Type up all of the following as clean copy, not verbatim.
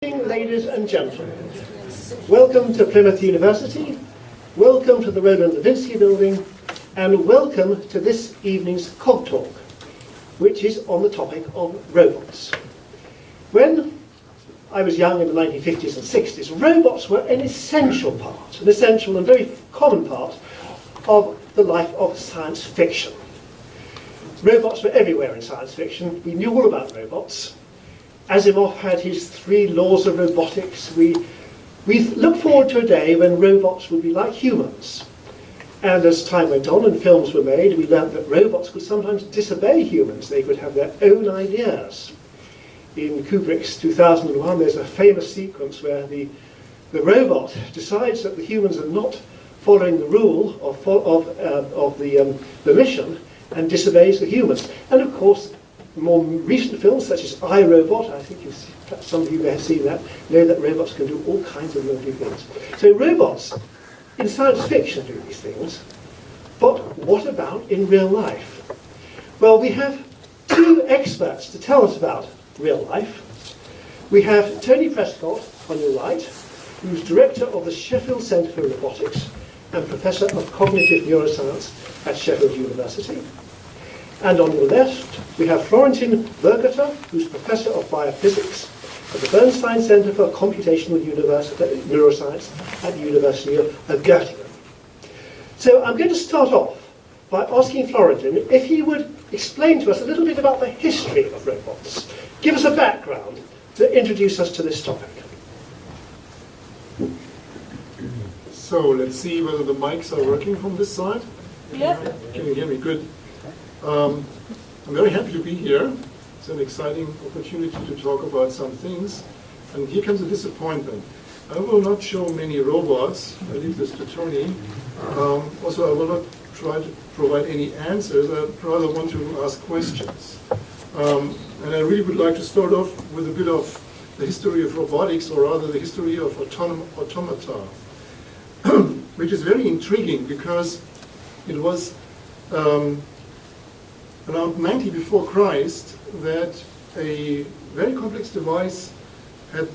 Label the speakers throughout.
Speaker 1: Ladies and gentlemen, welcome to Plymouth University, welcome to the Roland Levinsky building, and welcome to this evening's CogTalk, which is on the topic of robots. When I was young in the 1950s and 60s, robots were an essential and very common part of the life of science fiction. Robots were everywhere in science fiction. We knew all about robots. Asimov had his 3 laws of robotics. We look forward to a day when robots would be like humans. And as time went on and films were made, we learned that robots could sometimes disobey humans. They could have their own ideas. In Kubrick's 2001, there's a famous sequence where the robot decides that the humans are not following the rule of the mission and disobeys the humans. And of course, more recent films such as I, Robot, I think some of you may have seen that, know that robots can do all kinds of lovely things. So robots in science fiction do these things, but what about in real life? Well, we have 2 experts to tell us about real life. We have Tony Prescott on your right, who's director of the Sheffield Centre for Robotics and professor of cognitive neuroscience at Sheffield University. And on your left, we have Florentin Wörgötter, who's Professor of Biophysics at the Bernstein Center for Computational Neuroscience at the University of Göttingen. So I'm going to start off by asking Florentin if he would explain to us a little bit about the history of robots. Give us a background to introduce us to this topic.
Speaker 2: So let's see whether the mics are working from this side.
Speaker 3: Yeah.
Speaker 2: Can you hear me? Good. I'm very happy to be here. It's an exciting opportunity to talk about some things. And here comes a disappointment. I will not show many robots. I leave this to Tony. Also, I will not try to provide any answers. I rather want to ask questions. And I really would like to start off with a bit of the history of robotics, or rather the history of automata, which is very intriguing because it was around 90 before Christ that a very complex device had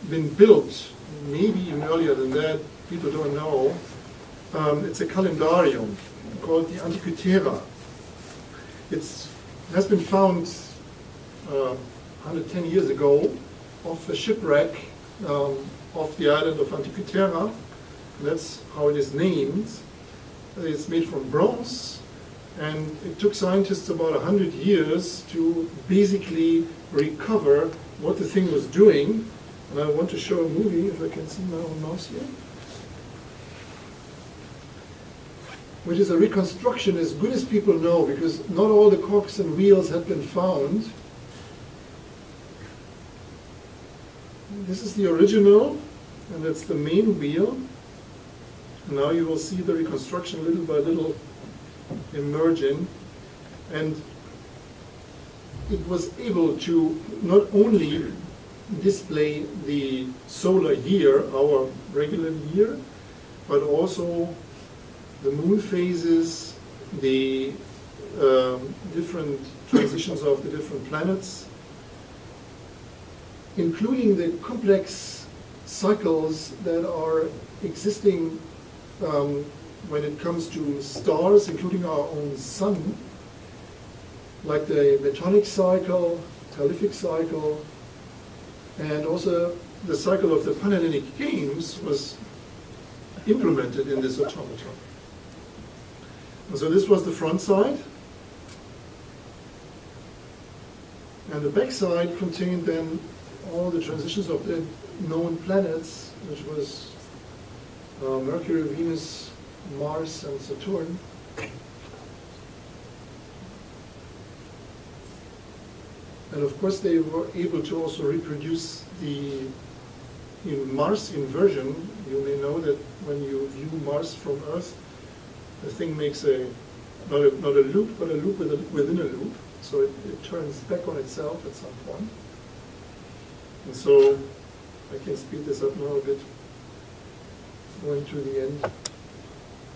Speaker 2: been built, maybe even earlier than that, people don't know. It's a calendarium called the Antikythera. It has been found 110 years ago off a shipwreck off the island of Antikythera. That's how it is named. It's made from bronze. And it took scientists about 100 years to basically recover what the thing was doing. And I want to show a movie, if I can see my own mouse here, which is a reconstruction as good as people know, because not all the cogs and wheels had been found. This is the original, and that's the main wheel. And now you will see the reconstruction little by little emerging, and it was able to not only display the solar year, our regular year, but also the moon phases, the different transitions of the different planets, including the complex cycles that are existing when it comes to stars, including our own sun, like the Metonic cycle, Talithic cycle, and also the cycle of the Panhellenic Games was implemented in this automata. And so this was the front side, and the back side contained then all the transitions of the known planets, which was Mercury, Venus, Mars, and Saturn. And of course they were able to also reproduce the Mars inversion. You may know that when you view Mars from Earth, the thing makes not a loop, but a loop within a loop. So it turns back on itself at some point. And so I can speed this up now a bit, going to the end.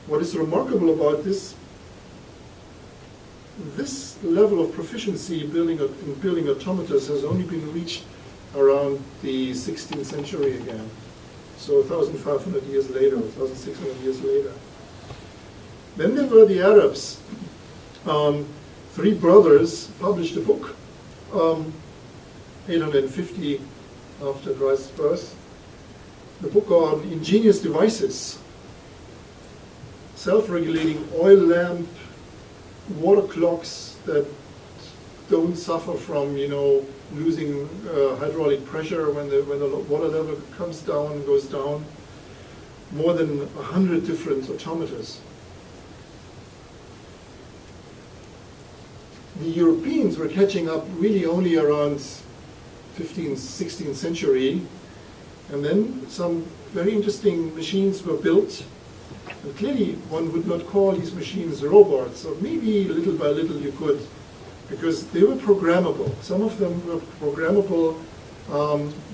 Speaker 2: What is remarkable about this level of proficiency in building automatas has only been reached around the 16th century again. So 1,500 years later, 1,600 years later. Then there were the Arabs. Three brothers published a book, 850 after Christ's birth. The book on ingenious devices, self-regulating oil lamp, water clocks that don't suffer from, losing hydraulic pressure when the water level comes down, goes down. More than 100 different automators. The Europeans were catching up really only around 15th, 16th century, and then some very interesting machines were built. And clearly, one would not call these machines robots, or maybe little by little you could, because they were programmable. Some of them were programmable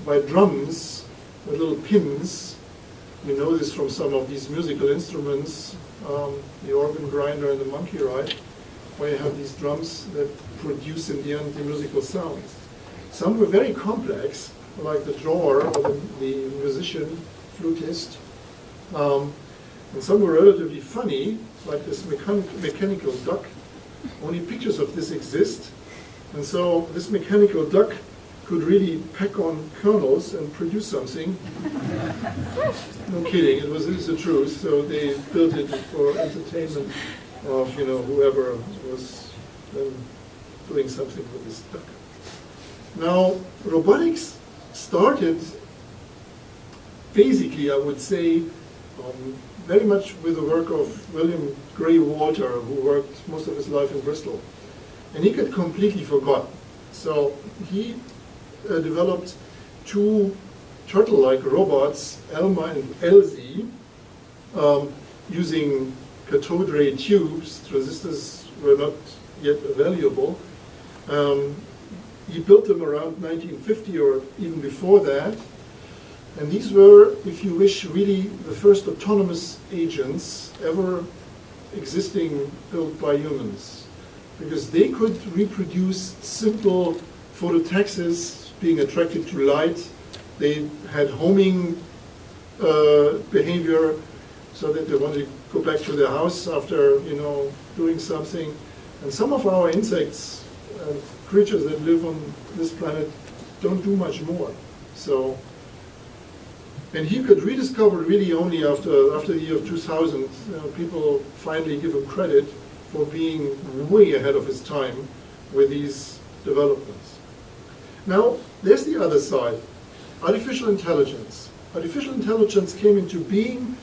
Speaker 2: by drums with little pins. You know this from some of these musical instruments, the organ grinder and the monkey ride, where you have these drums that produce in the end the musical sounds. Some were very complex, like the drawer or the musician, flutist. And some were relatively funny, like this mechanical duck. Only pictures of this exist. And so this mechanical duck could really peck on kernels and produce something. No kidding, it's the truth. So they built it for entertainment of whoever was doing something with this duck. Now, robotics started basically, I would say, very much with the work of William Gray Walter, who worked most of his life in Bristol. And he got completely forgotten. So he developed two turtle-like robots, Elma and Elsie, using cathode ray tubes. Transistors were not yet available. He built them around 1950 or even before that. And these were, if you wish, really the first autonomous agents ever existing built by humans. Because they could reproduce simple phototaxis, being attracted to light. They had homing behavior, so that they wanted to go back to their house after doing something. And some of our insects, creatures that live on this planet, don't do much more. So. And he could rediscover really only after the year of 2000. People finally give him credit for being way ahead of his time with these developments. Now, there's the other side, artificial intelligence. Artificial intelligence came into being.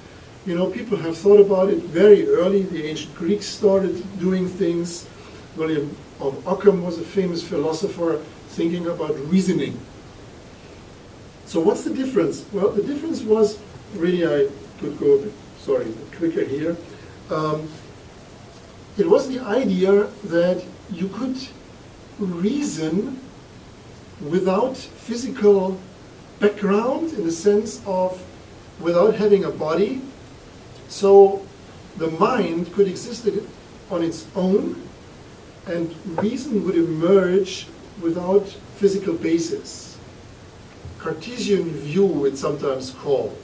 Speaker 2: People have thought about it very early. The ancient Greeks started doing things. William of Ockham was a famous philosopher thinking about reasoning. So what's the difference? Well, the difference was, really I could go a bit quicker here. It was the idea that you could reason without physical background, in the sense of without having a body. So the mind could exist on its own, and reason would emerge without physical basis. Cartesian view, it's sometimes called.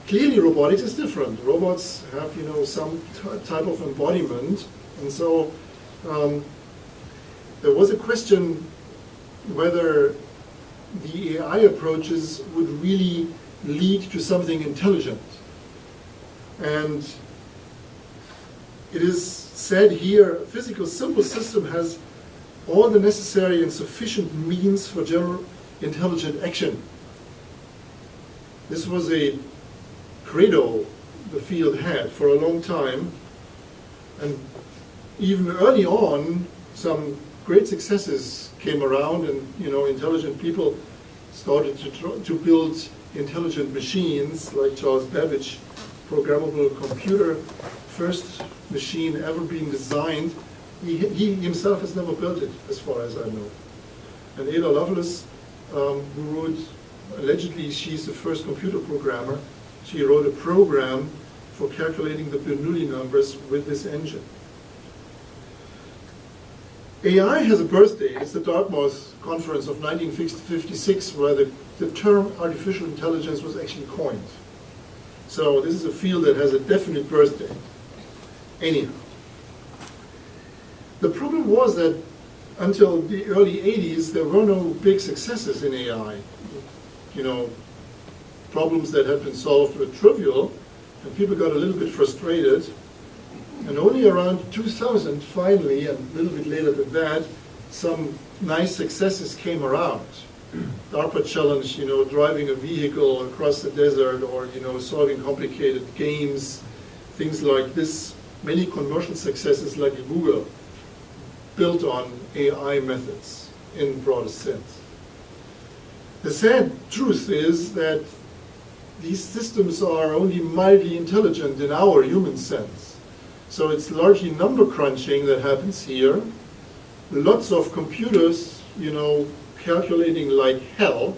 Speaker 2: Clearly, robotics is different. Robots have, some type of embodiment, and so there was a question whether the AI approaches would really lead to something intelligent. And it is said here, a physical simple system has all the necessary and sufficient means for general intelligent action. This was a credo the field had for a long time, and even early on some great successes came around, and intelligent people started to build intelligent machines, like Charles Babbage, programmable computer, first machine ever being designed. He himself has never built it, as far as I know. And Ada Lovelace, who wrote, allegedly she's the first computer programmer, she wrote a program for calculating the Bernoulli numbers with this engine. AI has a birthday. It's the Dartmouth conference of 1956 where the term artificial intelligence was actually coined. So this is a field that has a definite birthday. Anyhow. The problem was that until the early 80s, there were no big successes in AI. You know, problems that had been solved were trivial, and people got a little bit frustrated. And only around 2000, finally, and a little bit later than that, some nice successes came around. DARPA challenge, you know, driving a vehicle across the desert, or, you know, solving complicated games, things like this. Many commercial successes like Google, built on AI methods in broadest sense. The sad truth is that these systems are only mildly intelligent in our human sense. So it's largely number crunching that happens here. Lots of computers, you know, calculating like hell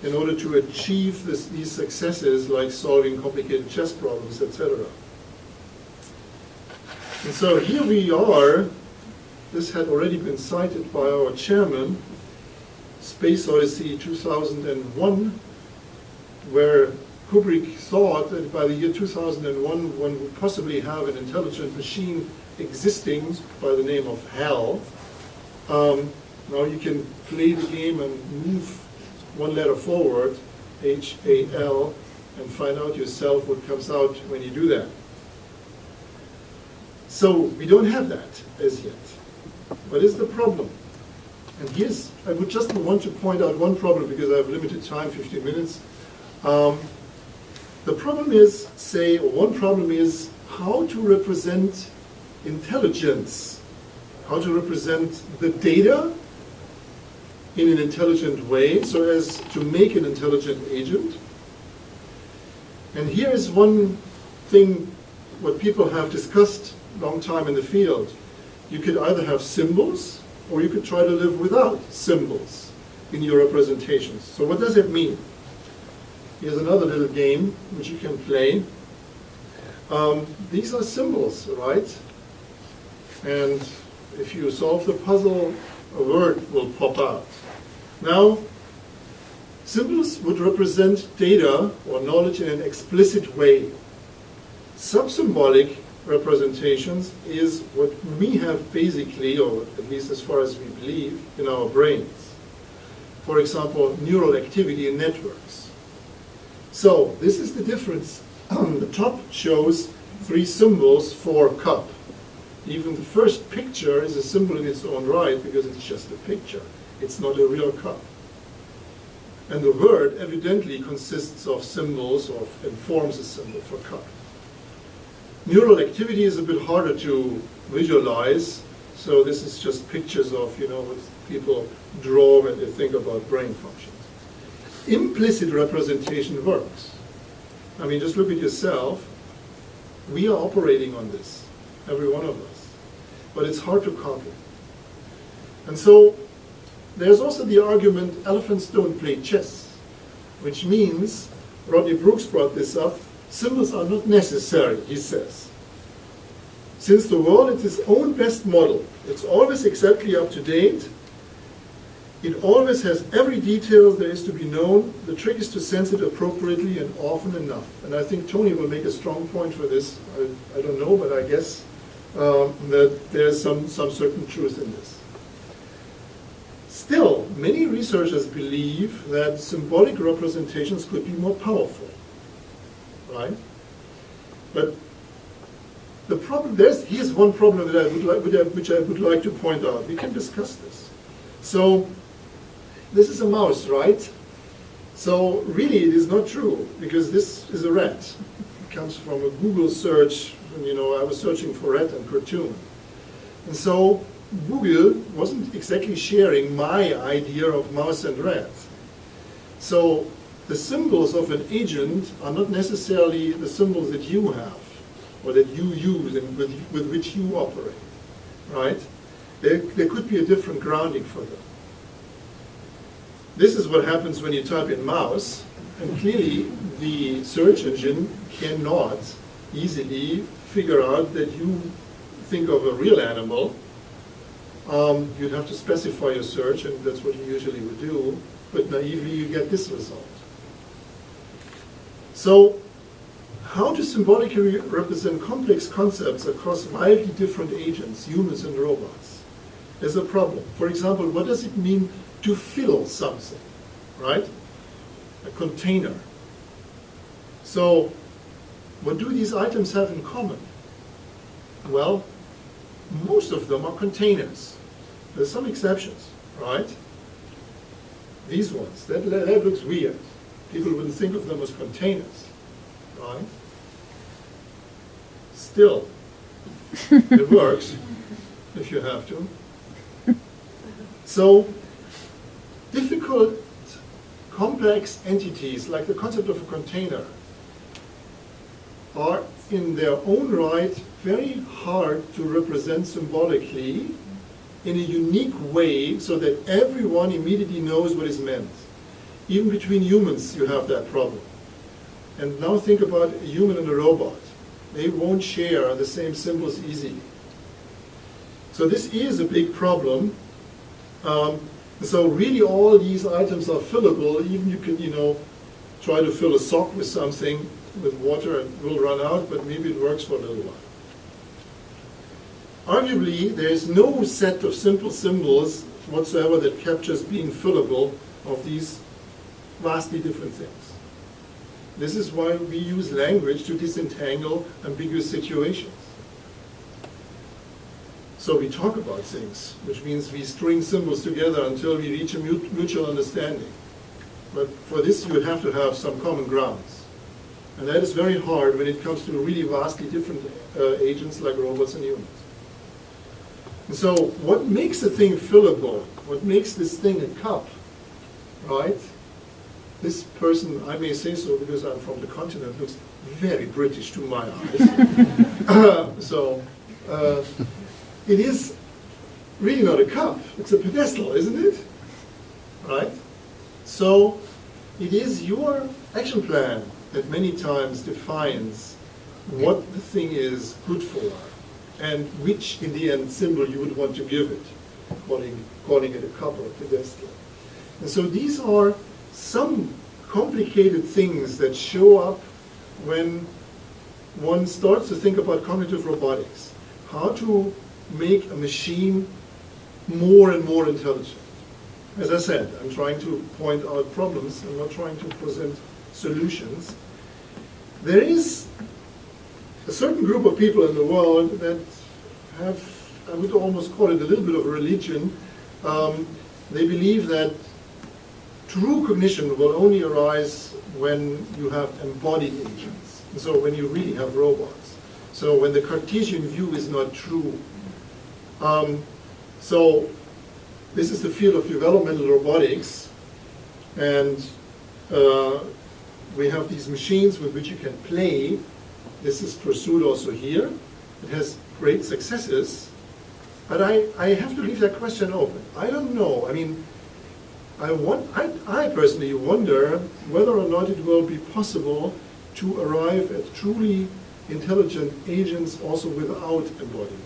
Speaker 2: in order to achieve these successes, like solving complicated chess problems, etc. And so here we are. This had already been cited by our chairman, Space Odyssey 2001, where Kubrick thought that by the year 2001 one would possibly have an intelligent machine existing by the name of HAL. Now you can play the game and move one letter forward, H-A-L, and find out yourself what comes out when you do that. So we don't have that as yet. What is the problem? And here's, I would just want to point out one problem because I have limited time, 15 minutes. The problem is, one problem is how to represent intelligence, how to represent the data in an intelligent way so as to make an intelligent agent. And here is one thing what people have discussed a long time in the field. You could either have symbols or you could try to live without symbols in your representations. So what does it mean? Here's another little game which you can play. These are symbols, right? And if you solve the puzzle, a word will pop out. Now, symbols would represent data or knowledge in an explicit way. Subsymbolic representations is what we have basically, or at least as far as we believe, in our brains. For example, neural activity in networks. So this is the difference. The top shows 3 symbols for cup. Even the first picture is a symbol in its own right because it's just a picture. It's not a real cup. And the word evidently consists of symbols and forms a symbol for cup. Neural activity is a bit harder to visualize, so this is just pictures of, you know, what people draw when they think about brain functions. Implicit representation works. I mean, just look at yourself. We are operating on this, every one of us. But it's hard to copy. And so there's also the argument elephants don't play chess, which means, Rodney Brooks brought this up, symbols are not necessary, he says. Since the world is its own best model, it's always exactly up to date, it always has every detail there is to be known, the trick is to sense it appropriately and often enough. And I think Tony will make a strong point for this. I don't know, but I guess that there's some certain truth in this. Still, many researchers believe that symbolic representations could be more powerful. Right? But the problem, here's one problem that which I would like to point out. We can discuss this. So, this is a mouse, right? So, really it is not true, because this is a rat. It comes from a Google search, you know, I was searching for rat and cartoon. And so, Google wasn't exactly sharing my idea of mouse and rat. So, the symbols of an agent are not necessarily the symbols that you have or that you use and with which you operate, right? There could be a different grounding for them. This is what happens when you type in mouse, and clearly the search engine cannot easily figure out that you think of a real animal you'd have to specify your search, and that's what you usually would do, but naively you get this result. So, how to symbolically represent complex concepts across wildly different agents, humans and robots, is a problem. For example, what does it mean to fill something, right? A container. So, what do these items have in common? Well, most of them are containers. There's some exceptions, right? These ones, that looks weird. People wouldn't think of them as containers, right? Still, it works if you have to. So, difficult, complex entities like the concept of a container are in their own right very hard to represent symbolically in a unique way so that everyone immediately knows what is meant. Even between humans you have that problem. And now think about a human and a robot. They won't share the same symbols easily. So this is a big problem. So really all these items are fillable. Even you can, try to fill a sock with something, with water, and it will run out, but maybe it works for a little while. Arguably, there is no set of simple symbols whatsoever that captures being fillable of these vastly different things. This is why we use language to disentangle ambiguous situations. So we talk about things, which means we string symbols together until we reach a mutual understanding. But for this, you would have to have some common grounds. And that is very hard when it comes to really vastly different agents like robots and humans. And so what makes a thing fillable? What makes this thing a cup, right? This person, I may say so because I'm from the continent, looks very British to my eyes. It is really not a cup. It's a pedestal, isn't it? Right? So it is your action plan that many times defines what the thing is good for and which, in the end, symbol you would want to give it, calling it a cup or a pedestal. And so these are some complicated things that show up when one starts to think about cognitive robotics. How to make a machine more and more intelligent. As I said, I'm trying to point out problems. I'm not trying to present solutions. There is a certain group of people in the world that have, I would almost call it a little bit of a religion. They believe that true cognition will only arise when you have embodied agents. And so when you really have robots. So when the Cartesian view is not true. So this is the field of developmental robotics, and we have these machines with which you can play. This is pursued also here. It has great successes, but I have to leave that question open. I don't know. I mean, I personally wonder whether or not it will be possible to arrive at truly intelligent agents also without embodiment.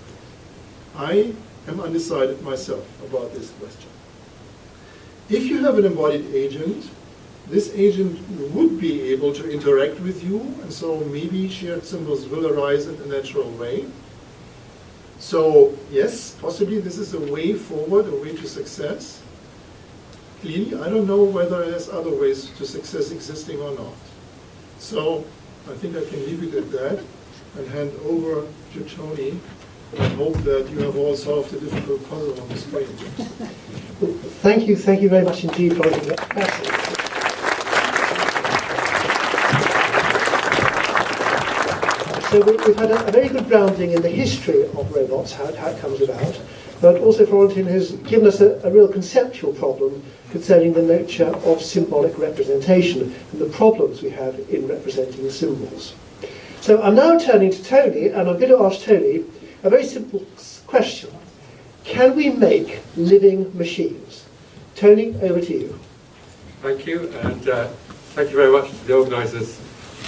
Speaker 2: I am undecided myself about this question. If you have an embodied agent, this agent would be able to interact with you, and so maybe shared symbols will arise in a natural way. So yes, possibly this is a way forward, a way to success. Clearly, I don't know whether there's other ways to success existing or not. So I think I can leave it at that and hand over to Tony. I hope that you have all solved the difficult puzzle on the screen.
Speaker 1: Thank you very much indeed, Florentin. That's fascinating. So we've had a very good grounding in the history of robots, how it comes about, but also Florentin has given us a real conceptual problem concerning the nature of symbolic representation and the problems we have in representing symbols. So I'm now turning to Tony, and I'm going to ask Tony a very simple question. Can we make living machines? Tony, over to you.
Speaker 3: Thank you, and thank you very much to the organisers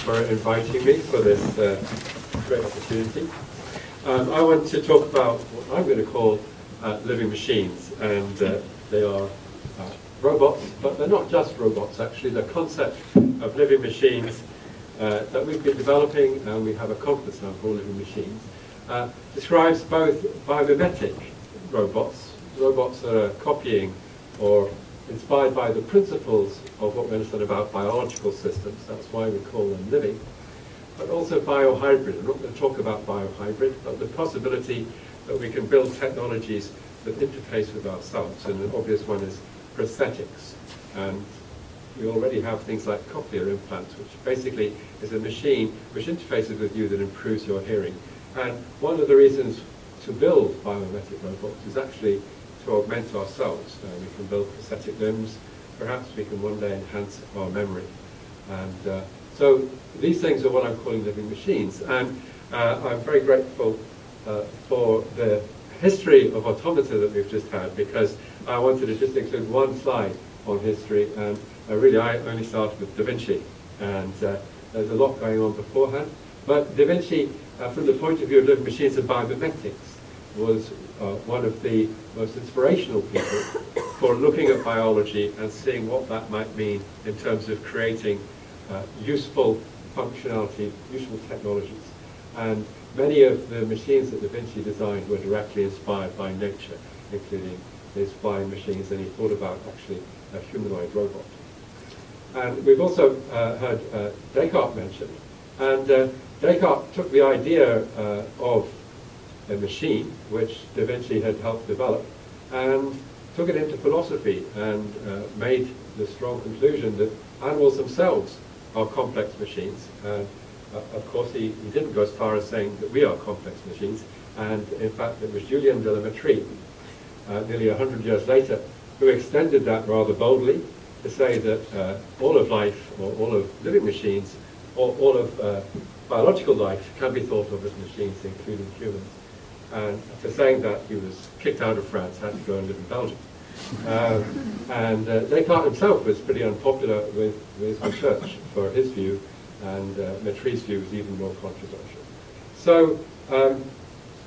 Speaker 3: for inviting me for this great opportunity. I want to talk about what I'm going to call living machines, and they are robots, but they're not just robots actually. The concept of living machines that we've been developing, and we have a conference now called Living Machines, describes both biomimetic robots, robots that are copying or inspired by the principles of what we understand about biological systems. That's why we call them living. But also biohybrid. I'm not going to talk about biohybrid, but the possibility that we can build technologies that interface with ourselves. And an obvious one is prosthetics. And we already have things like cochlear implants, which basically is a machine which interfaces with you that improves your hearing. And one of the reasons to build biomimetic robots is actually to augment ourselves. We can build prosthetic limbs. Perhaps we can one day enhance our memory. And so these things are what I'm calling living machines. And I'm very grateful for the history of automata that we've just had, because I wanted to just include one slide on history. And really, I only started with Da Vinci. And there's a lot going on beforehand. But Da Vinci, from the point of view of living machines and biomimetics, was one of the most inspirational people for looking at biology and seeing what that might mean in terms of creating useful functionality, useful technologies. And many of the machines that Da Vinci designed were directly inspired by nature, including his flying machines, and he thought about actually a humanoid robot. And we've also heard Descartes mentioned. And Descartes took the idea of a machine, which Da Vinci had helped develop, and took it into philosophy and made the strong conclusion that animals themselves are complex machines. And of course, he didn't go as far as saying that we are complex machines. And in fact, it was Julien de la Mettrie, nearly 100 years later, who extended that rather boldly to say that all of life, or all of living machines, or all of biological life can be thought of as machines, including humans. And after saying that, he was kicked out of France, had to go and live in Belgium. And Descartes himself was pretty unpopular with research for his view, and Mettrie's view was even more controversial. So,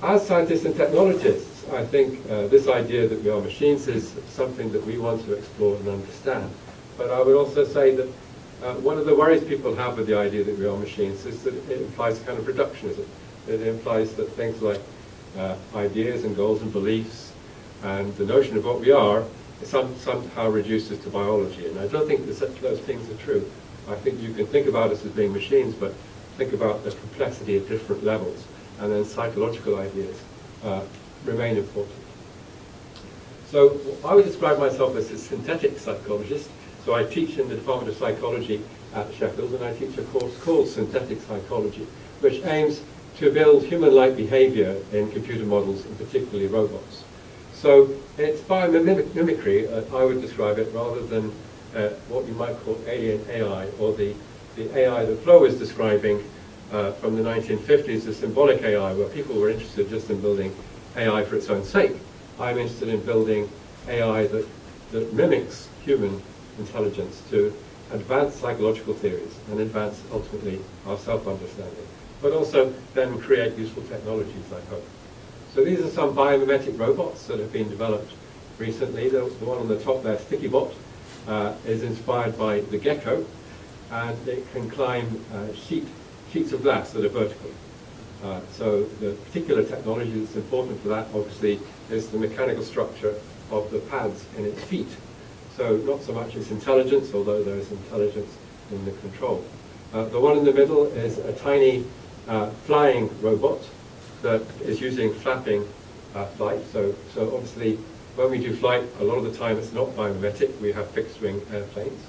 Speaker 3: as scientists and technologists, I think this idea that we are machines is something that we want to explore and understand. But I would also say that one of the worries people have with the idea that we are machines is that it implies kind of reductionism. It implies that things like ideas and goals and beliefs and the notion of what we are somehow reduces to biology. And I don't think that those things are true. I think you can think about us as being machines, but think about the complexity at different levels. And then psychological ideas remain important. So I would describe myself as a synthetic psychologist. So I teach in the Department of Psychology at Sheffield, and I teach a course called Synthetic Psychology, which aims to build human-like behavior in computer models, and particularly robots. So it's biomimicry, I would describe it, rather than what you might call alien AI, or the AI that Flo was describing from the 1950s, the symbolic AI, where people were interested just in building AI for its own sake. I'm interested in building AI that mimics human intelligence to advance psychological theories and advance, ultimately, our self-understanding, but also then create useful technologies, I hope. So these are some biomimetic robots that have been developed recently. The one on the top there, StickyBot, is inspired by the gecko, and it can climb sheets of glass that are vertical. So the particular technology that's important for that, obviously, is the mechanical structure of the pads in its feet. So not so much its intelligence, although there is intelligence in the control. The one in the middle is a tiny flying robot that is using flapping flight. So obviously, when we do flight, a lot of the time it's not biomimetic. We have fixed-wing airplanes.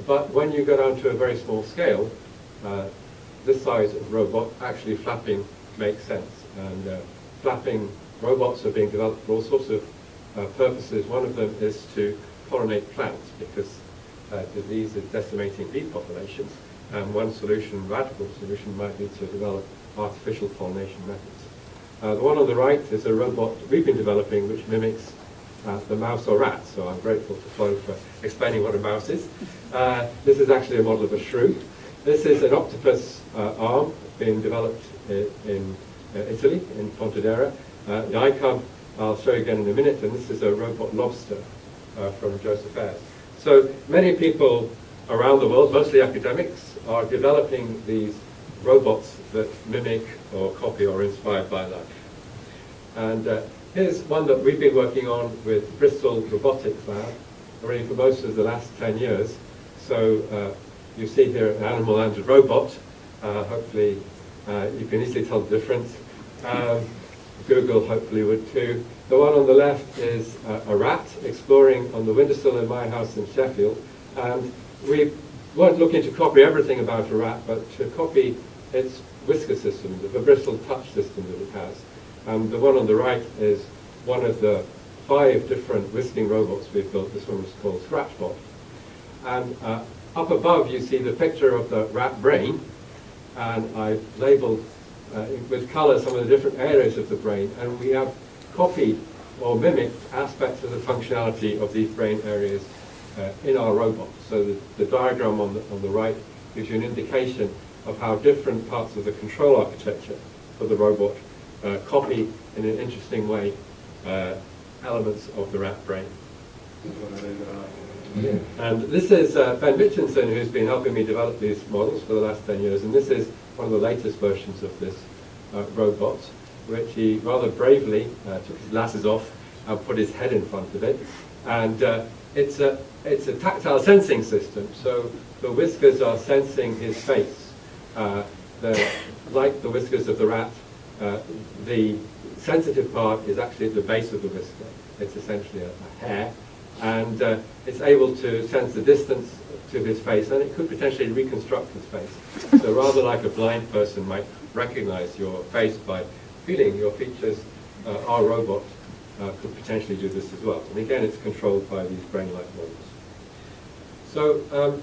Speaker 3: But when you go down to a very small scale, this size of robot, actually flapping makes sense. And flapping robots are being developed for all sorts of purposes. One of them is to pollinate plants, because disease is decimating bee populations. And one solution, radical solution, might be to develop artificial pollination methods. The one on the right is a robot we've been developing which mimics the mouse or rat. So I'm grateful to Flo for explaining what a mouse is. This is actually a model of a shrew. This is an octopus arm being developed in Italy, in Pontedera. The ICOM I'll show you again in a minute, and this is a robot lobster from Joseph Ayres. So many people around the world, mostly academics, are developing these robots that mimic or copy or inspired by life. And here's one that we've been working on with Bristol Robotics Lab already for most of the last 10 years. So you see here an animal and a robot. Hopefully you can easily tell the difference. Google hopefully would too. The one on the left is a rat exploring on the windowsill in my house in Sheffield. And we weren't looking to copy everything about a rat, but to copy its whisker system, the bristle touch system that it has. The one on the right is one of the 5 different whisking robots we've built. This one is called Scratchbot. And up above you see the picture of the rat brain, and I've labeled with colour some of the different areas of the brain, and we have copied or mimicked aspects of the functionality of these brain areas in our robot. So the diagram on the right gives you an indication of how different parts of the control architecture for the robot copy in an interesting way elements of the rat brain. And this is Ben Mitchinson, who's been helping me develop these models for the last 10 years, and this is one of the latest versions of this robot, which he rather bravely took his glasses off and put his head in front of it. And it's a tactile sensing system, so the whiskers are sensing his face. Like the whiskers of the rat, the sensitive part is actually at the base of the whisker. It's essentially a hair, and it's able to sense the distance to his face, and it could potentially reconstruct his face. So rather like a blind person might recognize your face by feeling your features, our robot could potentially do this as well. And again, it's controlled by these brain-like models. So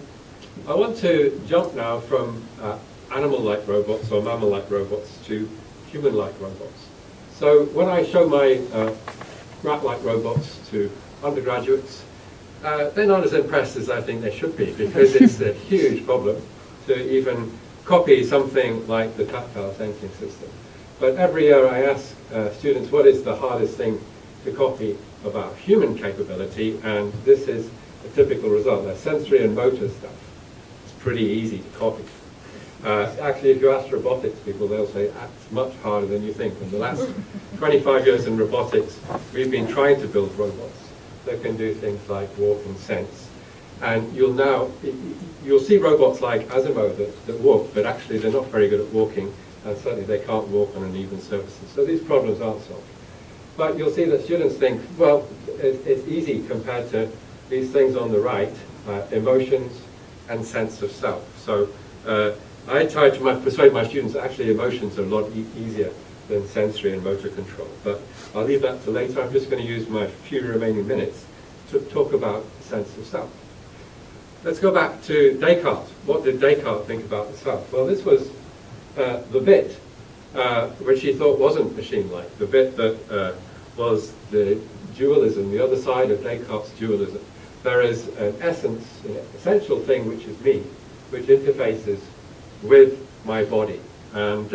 Speaker 3: I want to jump now from animal-like robots or mammal-like robots to human-like robots. So when I show my rat-like robots to undergraduates, they're not as impressed as I think they should be, because it's a huge problem to even copy something like the tactile sensing system. But every year I ask students what is the hardest thing to copy about human capability, and this is a typical result. There's sensory and motor stuff. It's pretty easy to copy. Actually, if you ask robotics people, they'll say it's much harder than you think. In the last 25 years in robotics, we've been trying to build robots that can do things like walk and sense. And you'll see robots like Asimo that walk, but actually they're not very good at walking, and certainly they can't walk on uneven surfaces. So these problems aren't solved. But you'll see that students think, well, it's easy compared to these things on the right, emotions and sense of self. So I try to persuade my students that actually emotions are a lot easier than sensory and motor control. But I'll leave that to later. I'm just going to use my few remaining minutes to talk about sense of self. Let's go back to Descartes. What did Descartes think about the self? Well, this was the bit which he thought wasn't machine-like, the bit that was the dualism, the other side of Descartes' dualism. There is an essence, an essential thing which is me, which interfaces with my body. And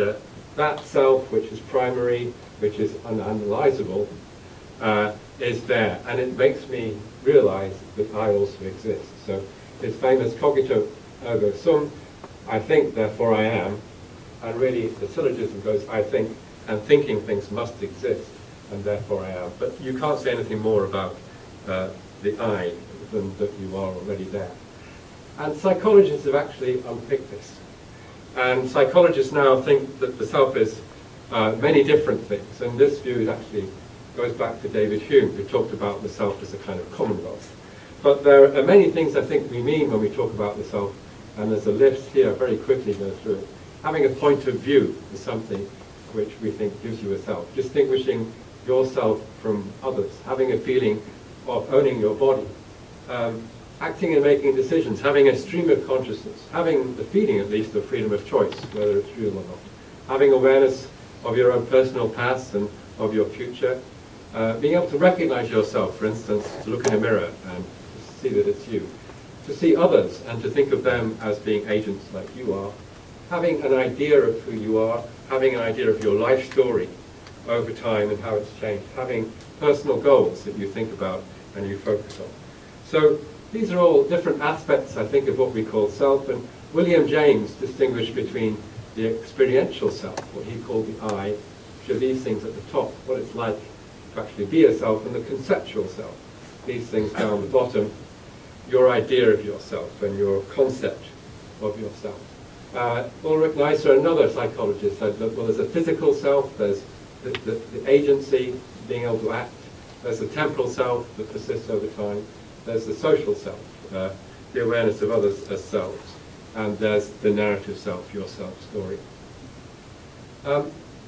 Speaker 3: that self, which is primary, which is unanalyzable, is there. And it makes me realize that I also exist. So his famous cogito ergo sum, I think, therefore I am. And really the syllogism goes, I think, and thinking things must exist, and therefore I am. But you can't say anything more about the I than that you are already there. And psychologists have actually unpicked this. And psychologists now think that the self is many different things. And this view actually goes back to David Hume, who talked about the self as a kind of commonwealth. But there are many things I think we mean when we talk about the self, and there's a list here, very quickly go through it. Having a point of view is something which we think gives you a self. Distinguishing yourself from others. Having a feeling of owning your body. Acting and making decisions. Having a stream of consciousness. Having the feeling, at least, of freedom of choice, whether it's real or not. Having awareness of your own personal past and of your future. Being able to recognize yourself, for instance, to look in a mirror and see that it's you. To see others and to think of them as being agents like you are. Having an idea of who you are, having an idea of your life story, over time and how it's changed, having personal goals that you think about and you focus on. So these are all different aspects, I think, of what we call self, and William James distinguished between the experiential self, what he called the I, which are these things at the top, what it's like to actually be a self, and the conceptual self, these things down the bottom, your idea of yourself and your concept of yourself. Ulrich Neisser, another psychologist, said that, well, there's a physical self, there's the agency, being able to act, there's the temporal self that persists over time, there's the social self, the awareness of others as selves, and there's the narrative self, your self-story.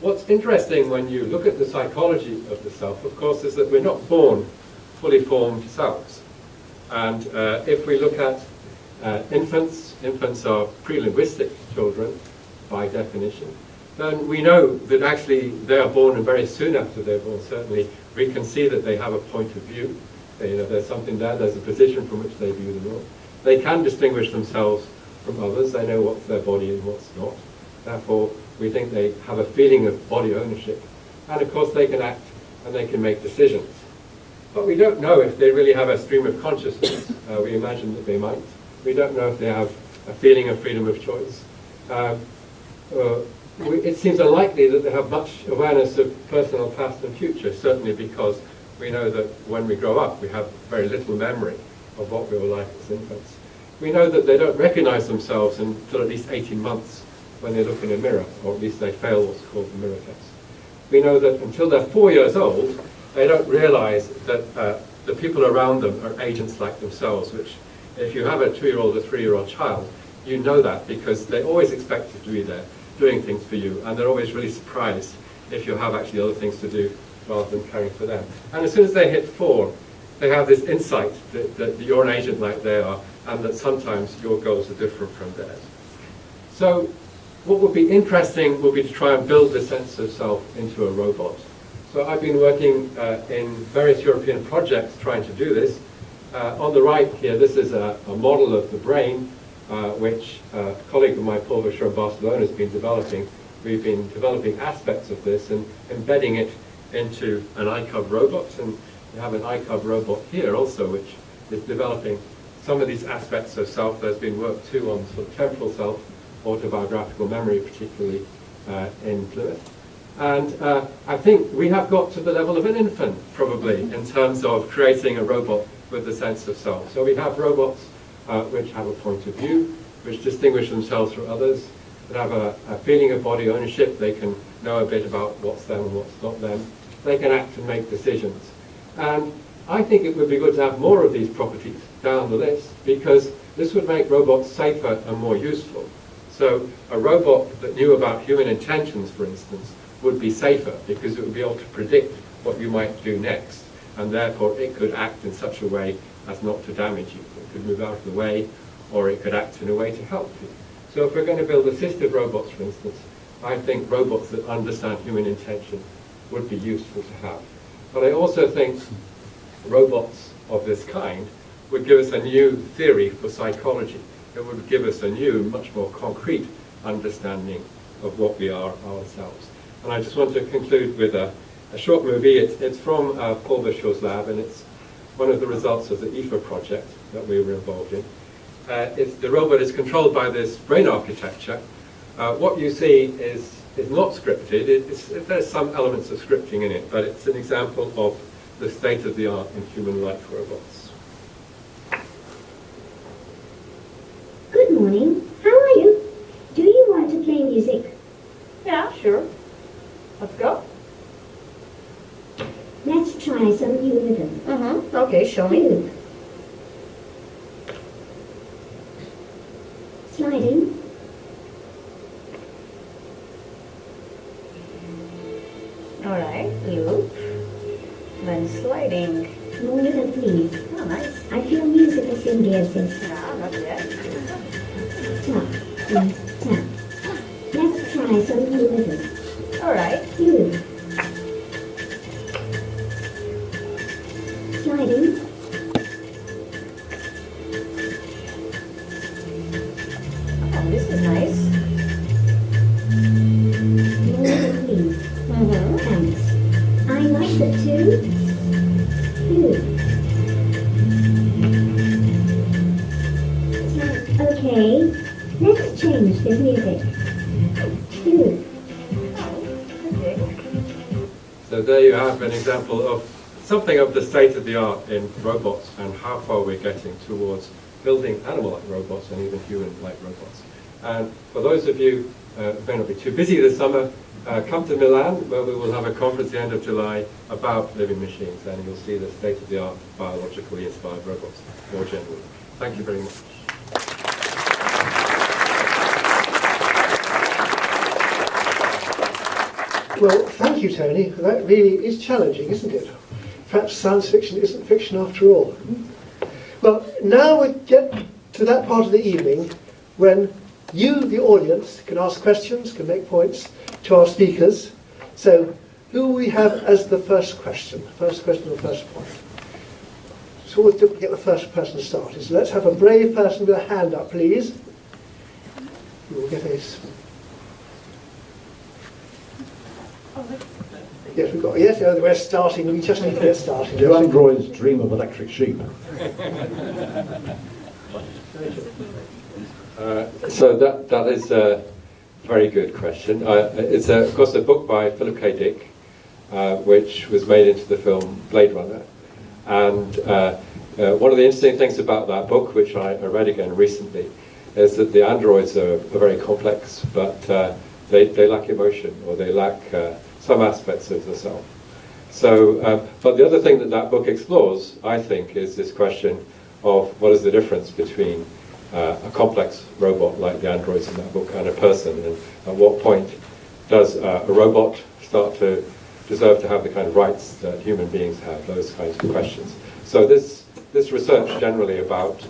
Speaker 3: What's interesting when you look at the psychology of the self, of course, is that we're not born fully formed selves. And if we look at infants are pre-linguistic children by definition, then we know that actually they are born, and very soon after they're born, certainly, we can see that they have a point of view. There's something there, there's a position from which they view the world. They can distinguish themselves from others, they know what's their body and what's not. Therefore, we think they have a feeling of body ownership. And of course they can act and they can make decisions. But we don't know if they really have a stream of consciousness. We imagine that they might. We don't know if they have a feeling of freedom of choice. It seems unlikely that they have much awareness of personal past and future, certainly because we know that when we grow up we have very little memory of what we were like as infants. We know that they don't recognize themselves until at least 18 months when they look in a mirror, or at least they fail what's called the mirror test. We know that until they're 4 years old, they don't realize that the people around them are agents like themselves, which if you have a 2-year-old or 3-year-old child, you know that because they always expect you to be there doing things for you, and they're always really surprised if you have actually other things to do rather than caring for them. And as soon as they hit 4, they have this insight that you're an agent like they are, and that sometimes your goals are different from theirs. So what would be interesting would be to try and build this sense of self into a robot. So I've been working in various European projects trying to do this. On the right here, this is a model of the brain, which a colleague of mine, Paul from Barcelona, has been developing. We've been developing aspects of this and embedding it into an iCub robot. And we have an iCub robot here also, which is developing some of these aspects of self. There's been work too on sort of temporal self, autobiographical memory, particularly in Plymouth. And I think we have got to the level of an infant, probably, in terms of creating a robot with the sense of self. So we have robots which have a point of view, which distinguish themselves from others, that have a feeling of body ownership. They can know a bit about what's them and what's not them. They can act and make decisions. And I think it would be good to have more of these properties down the list, because this would make robots safer and more useful. So a robot that knew about human intentions, for instance, would be safer because it would be able to predict what you might do next, and therefore it could act in such a way as not to damage you. It could move out of the way, or it could act in a way to help you. So if we're going to build assistive robots, for instance, I think robots that understand human intention would be useful to have. But I also think robots of this kind would give us a new theory for psychology. It would give us a new, much more concrete understanding of what we are ourselves. And I just want to conclude with a short movie. It's from Paul Bishaw's lab, and it's one of the results of the EFA project that we were involved in. The robot is controlled by this brain architecture. What you see is not scripted. There's some elements of scripting in it, but it's an example of the state of the art in human-like robots.
Speaker 4: Good morning. How are you? Do you want to play music?
Speaker 5: Yeah, sure. Let's go.
Speaker 4: Let's try some new rhythm.
Speaker 5: Okay, show me.
Speaker 4: Loop. Sliding.
Speaker 5: Alright, loop. Then sliding.
Speaker 4: More rhythm, please.
Speaker 5: Oh, nice.
Speaker 4: I feel music is in gear since
Speaker 5: No, not yet.
Speaker 4: tap and tap. Let's try some new rhythm.
Speaker 5: Alright.
Speaker 4: Loop. Sliding.
Speaker 5: Oh, this is nice.
Speaker 4: More rhythm, please.
Speaker 5: Mm-hmm.
Speaker 4: Thanks. Okay, let's change the music. 2.
Speaker 3: So there you have an example of something of the state of the art in robots and how far we're getting towards building animal-like robots and even human-like robots. And for those of you who may not be too busy this summer, come to Milan, where we will have a conference at the end of July about living machines, and you'll see the state of the art biologically inspired robots more generally. Thank you very much.
Speaker 1: Well, thank you, Tony. That really is challenging, isn't it? Perhaps science fiction isn't fiction after all. Well, now we get to that part of the evening when you, the audience, can ask questions, can make points to our speakers. So, who we have as the first question? First question or first point? It's always difficult to get the first person started. So let's have a brave person with a hand up, please. We will get a... Yes, we've got. Yes, we're starting. We just need to get started.
Speaker 6: Do androids dream of electric sheep?
Speaker 3: So that is a very good question. It's of course a book by Philip K. Dick, which was made into the film Blade Runner. And one of the interesting things about that book, which I read again recently, is that the androids are very complex, but they lack emotion, or they lack some aspects of the self. So, but the other thing that book explores, I think, is this question of what is the difference between a complex robot like the androids in that book and a person, and at what point does a robot start to deserve to have the kind of rights that human beings have, those kinds of questions. So this research generally about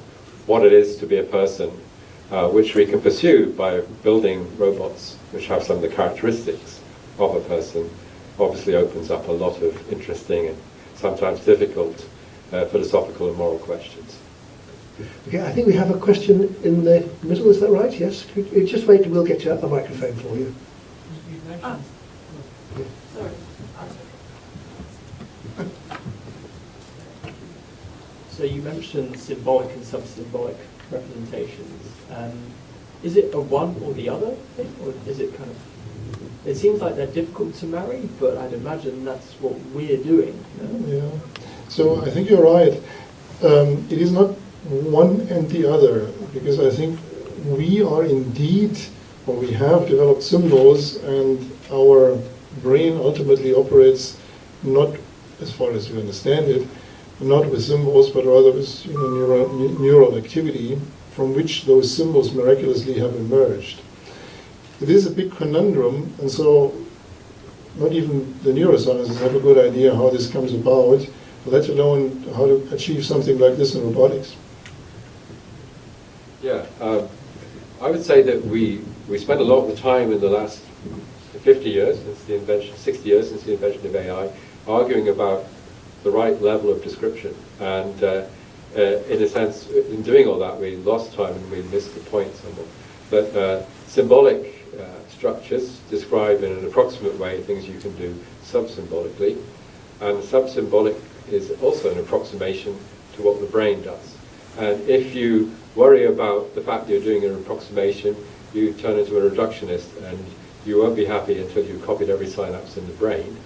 Speaker 3: what it is to be a person, which we can pursue by building robots which have some of the characteristics of a person, obviously opens up a lot of interesting and sometimes difficult philosophical and moral questions.
Speaker 1: Okay, I think we have a question in the middle, is that right? Yes? Just wait, we'll get you a microphone for you.
Speaker 7: So you mentioned symbolic and sub-symbolic representations. Is it a one or the other thing, or is it kind of... It seems like they're difficult to marry, but I'd imagine that's what we're doing. You know?
Speaker 2: Yeah. So I think you're right. It is not one and the other, because I think we are indeed, or we have developed symbols, and our brain ultimately operates not, as far as we understand it, not with symbols, but rather with neural activity from which those symbols miraculously have emerged. It is a big conundrum, and so not even the neuroscientists have a good idea how this comes about, let alone how to achieve something like this in robotics.
Speaker 3: Yeah, I would say that we spent a lot of the time in the last 50 years, since the invention, 60 years since the invention of AI, arguing about the right level of description. And in a sense, in doing all that, we lost time and we missed the point somewhat. But symbolic structures describe in an approximate way things you can do sub-symbolically. And sub-symbolic is also an approximation to what the brain does. And if you worry about the fact that you're doing an approximation, you turn into a reductionist, and you won't be happy until you've copied every synapse in the brain.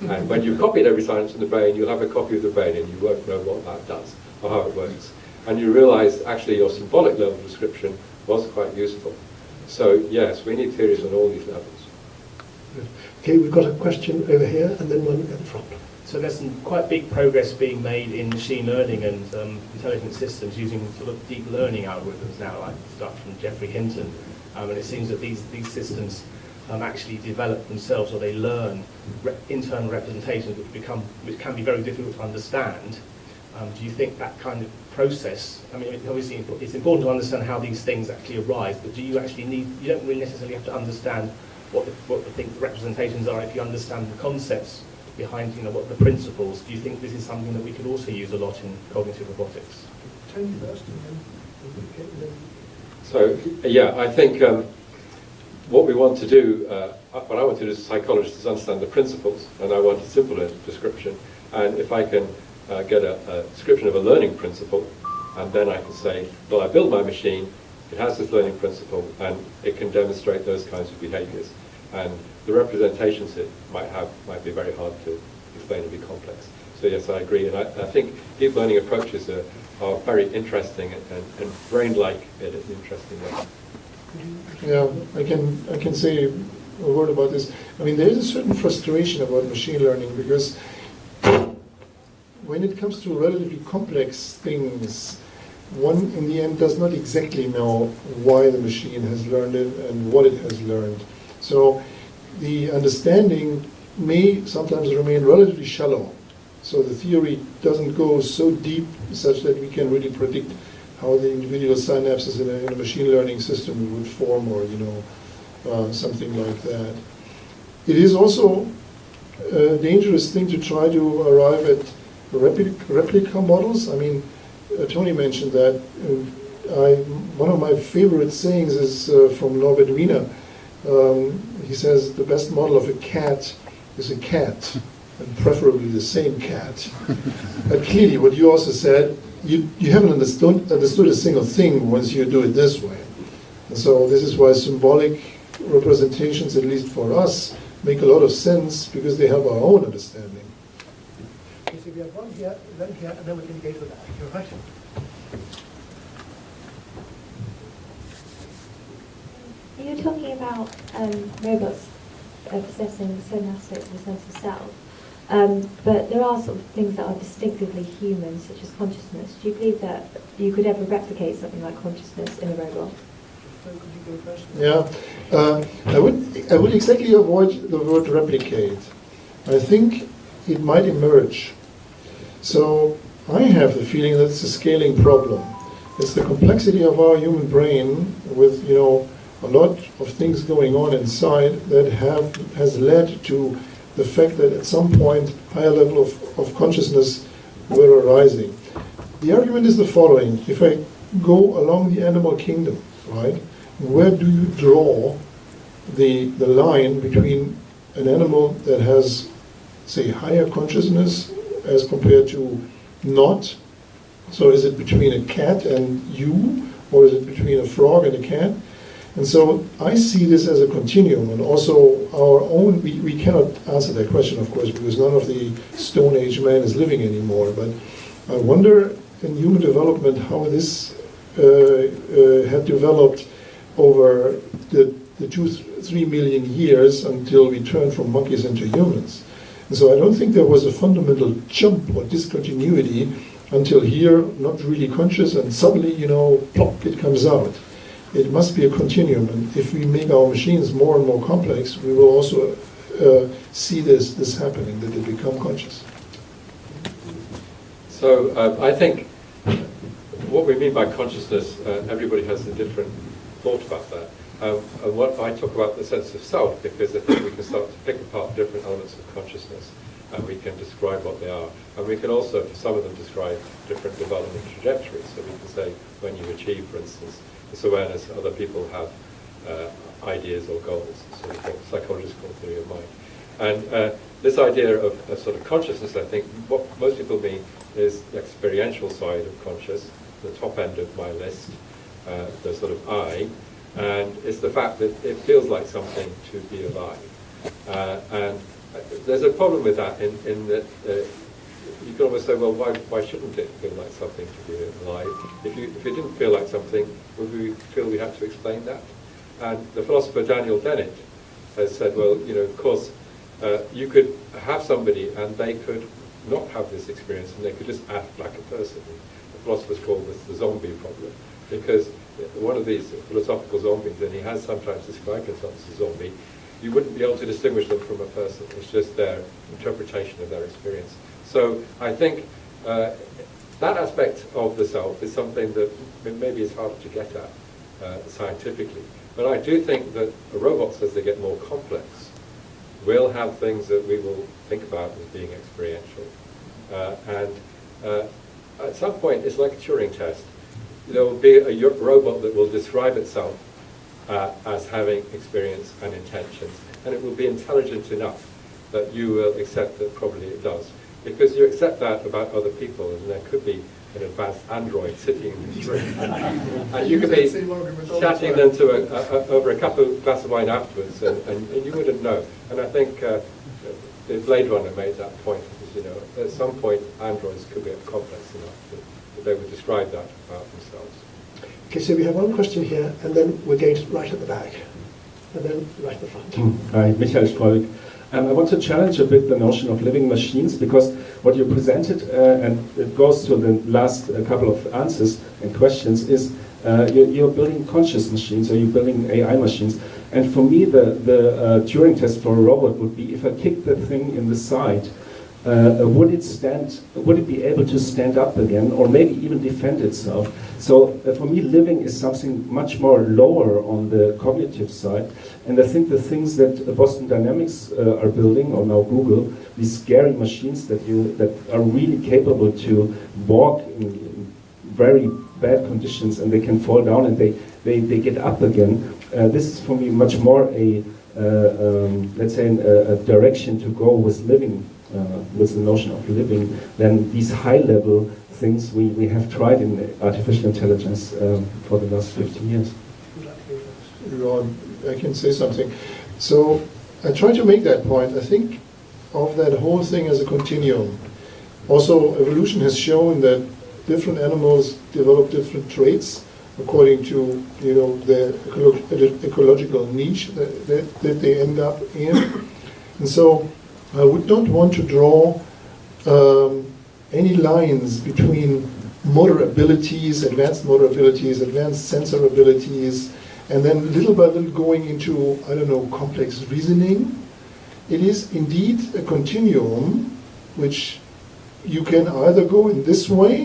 Speaker 3: And when you've copied every synapse in the brain, you'll have a copy of the brain, and you won't know what that does or how it works. And you realize actually your symbolic level description was quite useful. So yes, we need theories on all these levels.
Speaker 1: Okay, we've got a question over here, and then one at the front.
Speaker 8: So there's some quite big progress being made in machine learning and intelligent systems using sort of deep learning algorithms now, like stuff from Geoffrey Hinton. And it seems that these systems actually develop themselves, or they learn internal representations which can be very difficult to understand. Do you think that kind of process, I mean, obviously it's important to understand how these things actually arise, but do you actually need, you don't really necessarily have to understand what the representations are if you understand the concepts behind, what the principles. Do you think this is something that we could also use a lot in cognitive robotics?
Speaker 1: Tony first, and then...
Speaker 3: So yeah, I think what we want to do, what I want to do as a psychologist is understand the principles, and I want a simpler description. And if I can get a description of a learning principle, and then I can say, well, I built my machine, it has this learning principle, and it can demonstrate those kinds of behaviors. And the representations it might have might be very hard to explain and be complex. So yes, I agree. And I think deep learning approaches are very interesting and brain-like in an interesting way.
Speaker 2: Yeah, I can say a word about this. I mean, there is a certain frustration about machine learning because when it comes to relatively complex things, one in the end does not exactly know why the machine has learned it and what it has learned. So the understanding may sometimes remain relatively shallow. So the theory doesn't go so deep such that we can really predict how the individual synapses in a machine learning system would form, or something like that. It is also a dangerous thing to try to arrive at replica models. I mean, Tony mentioned that. One of my favorite sayings is from Norbert Wiener. He says the best model of a cat is a cat, and preferably the same cat. But clearly, what you also said, you haven't understood a single thing once you do it this way. And so this is why symbolic representations, at least for us, make a lot of sense because they help our own understanding.
Speaker 1: Okay, so we have one here, then here, and then we can go to that. Your question.
Speaker 4: You're talking about robots possessing certain aspects of the sense of self, but there are sort of things that are distinctively human, such as consciousness. Do you believe that you could ever replicate something like consciousness in a robot?
Speaker 1: So could you go first?
Speaker 2: Yeah, I would exactly avoid the word replicate. I think it might emerge. So I have the feeling that it's a scaling problem. It's the complexity of our human brain with, a lot of things going on inside that has led to the fact that at some point higher level of consciousness were arising. The argument is the following. If I go along the animal kingdom, right, where do you draw the line between an animal that has, say, higher consciousness as compared to not? So is it between a cat and you, or is it between a frog and a cat? And so I see this as a continuum, and also our own, we cannot answer that question, of course, because none of the Stone Age man is living anymore, but I wonder in human development how this had developed over the 2-3 million years until we turned from monkeys into humans. And so I don't think there was a fundamental jump or discontinuity until here, not really conscious, and suddenly, plop, it comes out. It must be a continuum, and if we make our machines more and more complex, we will also see this happening, that they become conscious.
Speaker 3: So I think what we mean by consciousness, everybody has a different thought about that. And what I talk about the sense of self, because I think we can start to pick apart different elements of consciousness, and we can describe what they are. And we can also, for some of them, describe different development trajectories. So we can say when you achieve, for instance, this awareness, other people have ideas or goals, sort of psychologists call theory of mind. And this idea of a sort of consciousness, I think, what most people mean is the experiential side of conscious, the top end of my list, the sort of I, and it's the fact that it feels like something to be alive. And there's a problem with that in that you can almost say, well, why shouldn't it feel like something to be alive? If it didn't feel like something, would we feel we had to explain that? And the philosopher Daniel Dennett has said, well, of course, you could have somebody and they could not have this experience and they could just act like a person. The philosophers call this the zombie problem, because one of these philosophical zombies, and he has sometimes described himself as a zombie, you wouldn't be able to distinguish them from a person. It's just their interpretation of their experience. So I think that aspect of the self is something that maybe is harder to get at scientifically. But I do think that robots, as they get more complex, will have things that we will think about as being experiential. And at some point, it's like a Turing test. There will be a robot that will describe itself as having experience and intentions, and it will be intelligent enough that you will accept that probably it does. because you accept that about other people, and there could be an advanced android sitting in this room. And you could be chatting them to over a cup of glass of wine afterwards, and you wouldn't know. And I think the Blade Runner made that point, because, you know, at some point androids could be complex enough that they would describe that about themselves.
Speaker 1: Okay, so we have one question here, and then we're going to right at the back, and then right at the front.
Speaker 9: Hi, Michael Streubig. I want to challenge a bit the notion of living machines, because what you presented, and it goes to the last couple of answers and questions, is you're building conscious machines, or you're building AI machines. And for me, the Turing test for a robot would be, if I kick the thing in the side, would it be able to stand up again, or maybe even defend itself? So for me, living is something much more lower on the cognitive side. And I think the things that Boston Dynamics are building, or now Google, these scary machines that are really capable to walk in very bad conditions, and they can fall down and they get up again. This is for me much more a let's say a direction to go with living. With the notion of living, than these high-level things we have tried in artificial intelligence for the last 50 years.
Speaker 2: I can say something. So I try to make that point. I think of that whole thing as a continuum. Also, evolution has shown that different animals develop different traits according to, you know, their ecological niche that they end up in. And so I would not want to draw any lines between motor abilities, advanced sensor abilities, and then little by little going into, I don't know, complex reasoning. It is indeed a continuum which you can either go in this way,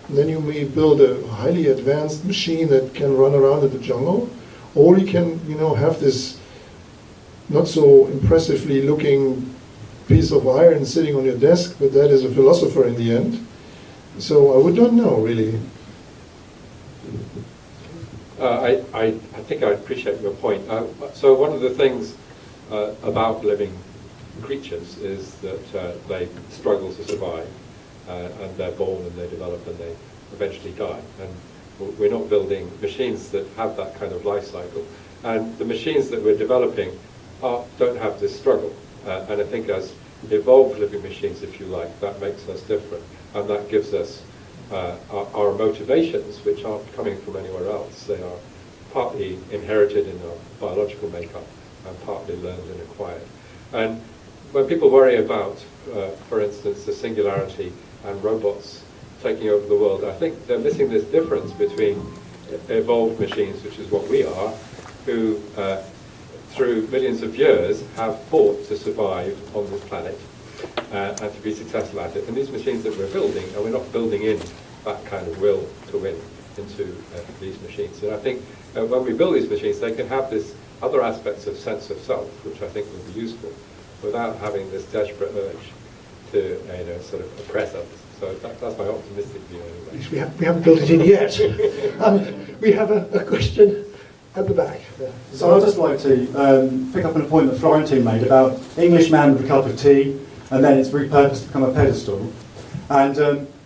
Speaker 2: and then you may build a highly advanced machine that can run around in the jungle, or you can, you know, have this not so impressively looking piece of iron sitting on your desk, but that is a philosopher in the end. So I would not know, really.
Speaker 3: I think I appreciate your point. So one of the things about living creatures is that they struggle to survive, and they're born and they develop and they eventually die. And we're not building machines that have that kind of life cycle. And the machines that we're developing don't have this struggle. And I think as evolved living machines, if you like, that makes us different. And that gives us our motivations, which aren't coming from anywhere else. They are partly inherited in our biological makeup and partly learned and acquired. And when people worry about, for instance, the singularity and robots taking over the world, I think they're missing this difference between evolved machines, which is what we are, who through millions of years have fought to survive on this planet and to be successful at it. And these machines that we're building, and we're not building in that kind of will to win into these machines. And I think when we build these machines, they can have this other aspects of sense of self, which I think will be useful, without having this desperate urge to sort of oppress others. So that's my optimistic view anyway.
Speaker 1: We haven't built it in yet. We have a question at the back. Yeah.
Speaker 10: So I'd just like to pick up on a point that Florentin made about Englishman with a cup of tea, and then it's repurposed to become a pedestal. And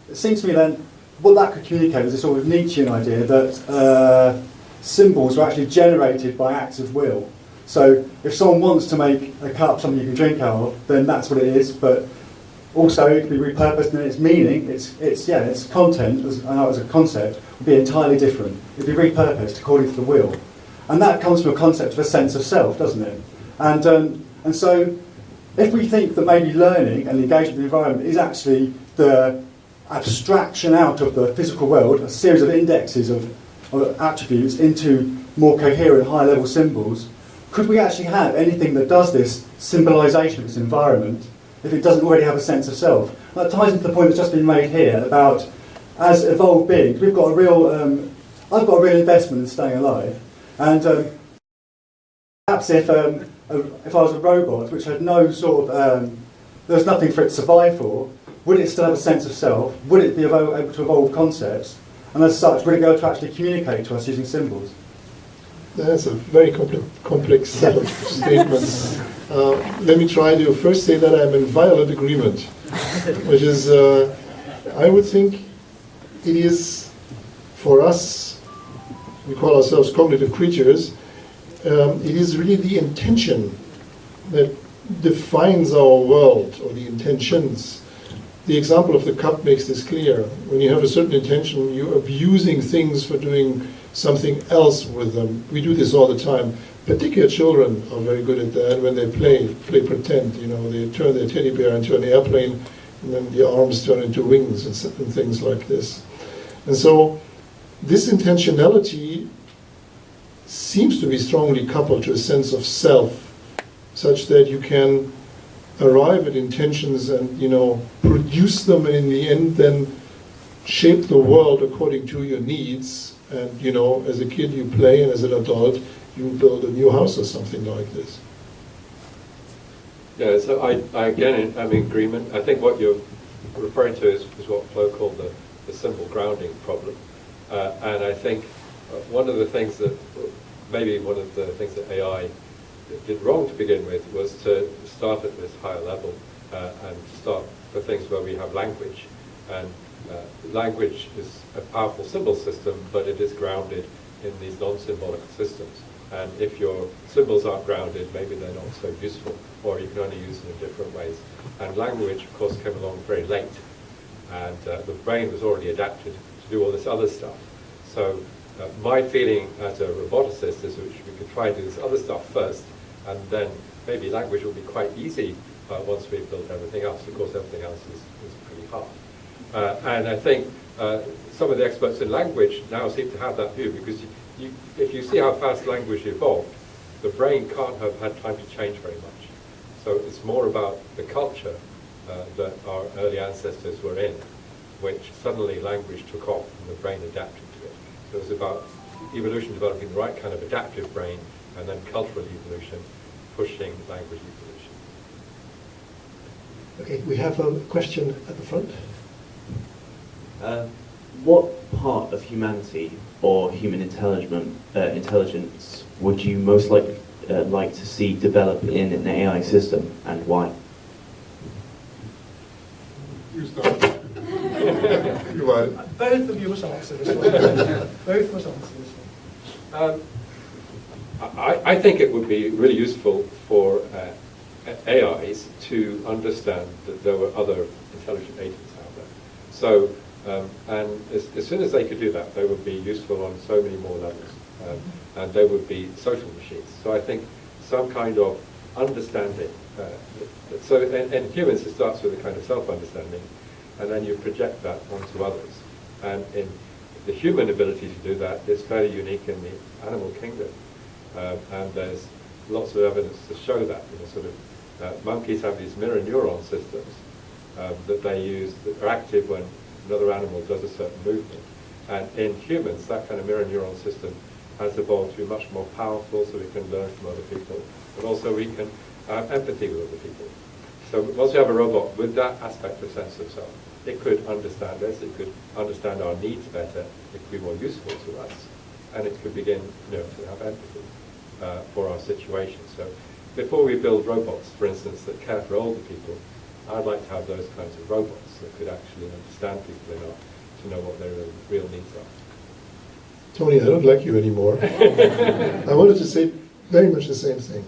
Speaker 10: it seems to me then, what that could communicate is a sort of Nietzschean idea that symbols are actually generated by acts of will. So if someone wants to make a cup something you can drink out of, then that's what it is. But also it can be repurposed, and its meaning, its content, as a concept, would be entirely different. It'd be repurposed according to the will. And that comes from a concept of a sense of self, doesn't it? And so if we think that maybe learning and engagement with the environment is actually the abstraction out of the physical world, a series of indexes of attributes into more coherent, high-level symbols, could we actually have anything that does this symbolization of its environment if it doesn't already have a sense of self? That ties into the point that's just been made here about, as evolved beings, we've got a real, I've got a real investment in staying alive, and perhaps if I was a robot which had no sort of, there's nothing for it to survive for, would it still have a sense of self? Would it be able to evolve concepts? And as such, would it be able to actually communicate to us using symbols?
Speaker 2: That's a very complex set of statements. Let me try to first say that I'm in violent agreement which is, I would think it is, for us, we call ourselves cognitive creatures, it is really the intention that defines our world, or the intentions. The example of the cup makes this clear. When you have a certain intention, you're abusing things for doing something else with them. We do this all the time. Particular children are very good at that when they play pretend. You know, they turn their teddy bear into an airplane, and then the arms turn into wings and things like this. And so this intentionality seems to be strongly coupled to a sense of self, such that you can arrive at intentions and, you know, produce them, and in the end then shape the world according to your needs. And, you know, as a kid you play, and as an adult you build a new house or something like this.
Speaker 3: Yeah, so I again, I'm in agreement. I think what you're referring to is what Flo called the symbol grounding problem. And I think one of the things that AI did wrong to begin with was to start at this higher level and start for things where we have language. And language is a powerful symbol system, but it is grounded in these non-symbolic systems. And if your symbols aren't grounded, maybe they're not so useful, or you can only use them in different ways. And language, of course, came along very late, and the brain was already adapted to do all this other stuff. So my feeling as a roboticist is that we could try and do this other stuff first, and then maybe language will be quite easy once we've built everything else. Of course, everything else is pretty hard. And I think some of the experts in language now seem to have that view, because if you see how fast language evolved, the brain can't have had time to change very much. So it's more about the culture that our early ancestors were in, which suddenly language took off and the brain adapted to it. So it was about evolution developing the right kind of adaptive brain, and then cultural evolution pushing language evolution.
Speaker 1: Okay, we have a question at the front.
Speaker 11: What part of humanity or human intelligence would you most like to see develop in an AI system, and why?
Speaker 2: You start. You want.
Speaker 1: Both of you must answer this one. Both must answer this one.
Speaker 3: I think it would be really useful for AIs to understand that there were other intelligent agents out there. So, and as soon as they could do that, they would be useful on so many more levels. And they would be social machines. So I think some kind of understanding. So in humans, it starts with a kind of self-understanding, and then you project that onto others. And in the human ability to do that is fairly unique in the animal kingdom. And there's lots of evidence to show that. You know, sort of monkeys have these mirror neuron systems that they use that are active when another animal does a certain movement. And in humans, that kind of mirror neuron system has evolved to be much more powerful, so we can learn from other people, but also we can have empathy with other people. So once you have a robot with that aspect of sense of self, it could understand us, it could understand our needs better, it could be more useful to us, and it could begin, you know, to have empathy for our situation. So before we build robots, for instance, that care for older people, I'd like to have those kinds of robots that could actually understand people enough to know what their real needs are.
Speaker 2: Tony, I don't like you anymore. I wanted to say very much the same thing.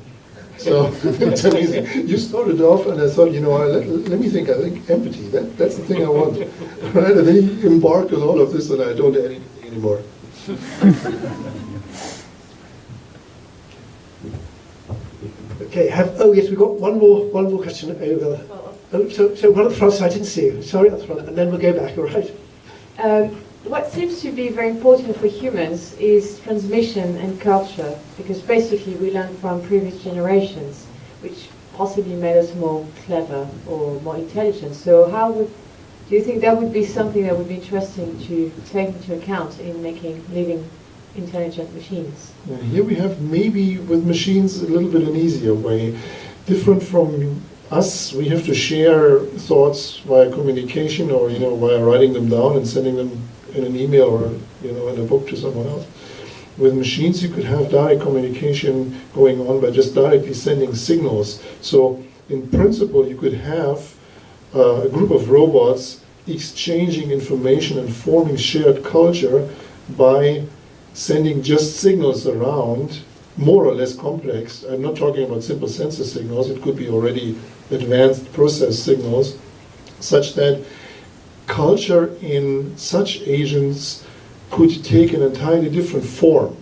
Speaker 2: So it's amazing. You started off, and I thought, you know, let me think. I think empathy. That's the thing I want, right? And then you embark on all of this, and I don't do anything anymore.
Speaker 1: Okay. Yes, we've got one more question over. So one at the front. So I didn't see you. Sorry, at the front, and then we'll go back. All right.
Speaker 12: What seems to be very important for humans is transmission and culture, because basically we learn from previous generations, which possibly made us more clever or more intelligent. So do you think that would be something that would be interesting to take into account in making living intelligent machines?
Speaker 2: Here we have maybe with machines a little bit an easier way. Different from us, we have to share thoughts via communication, or, you know, via writing them down and sending them in an email or, you know, in a book to someone else. With machines, you could have direct communication going on by just directly sending signals. So in principle, you could have a group of robots exchanging information and forming shared culture by sending just signals around, more or less complex. I'm not talking about simple sensor signals, it could be already advanced process signals, such that culture in such agents could take an entirely different form.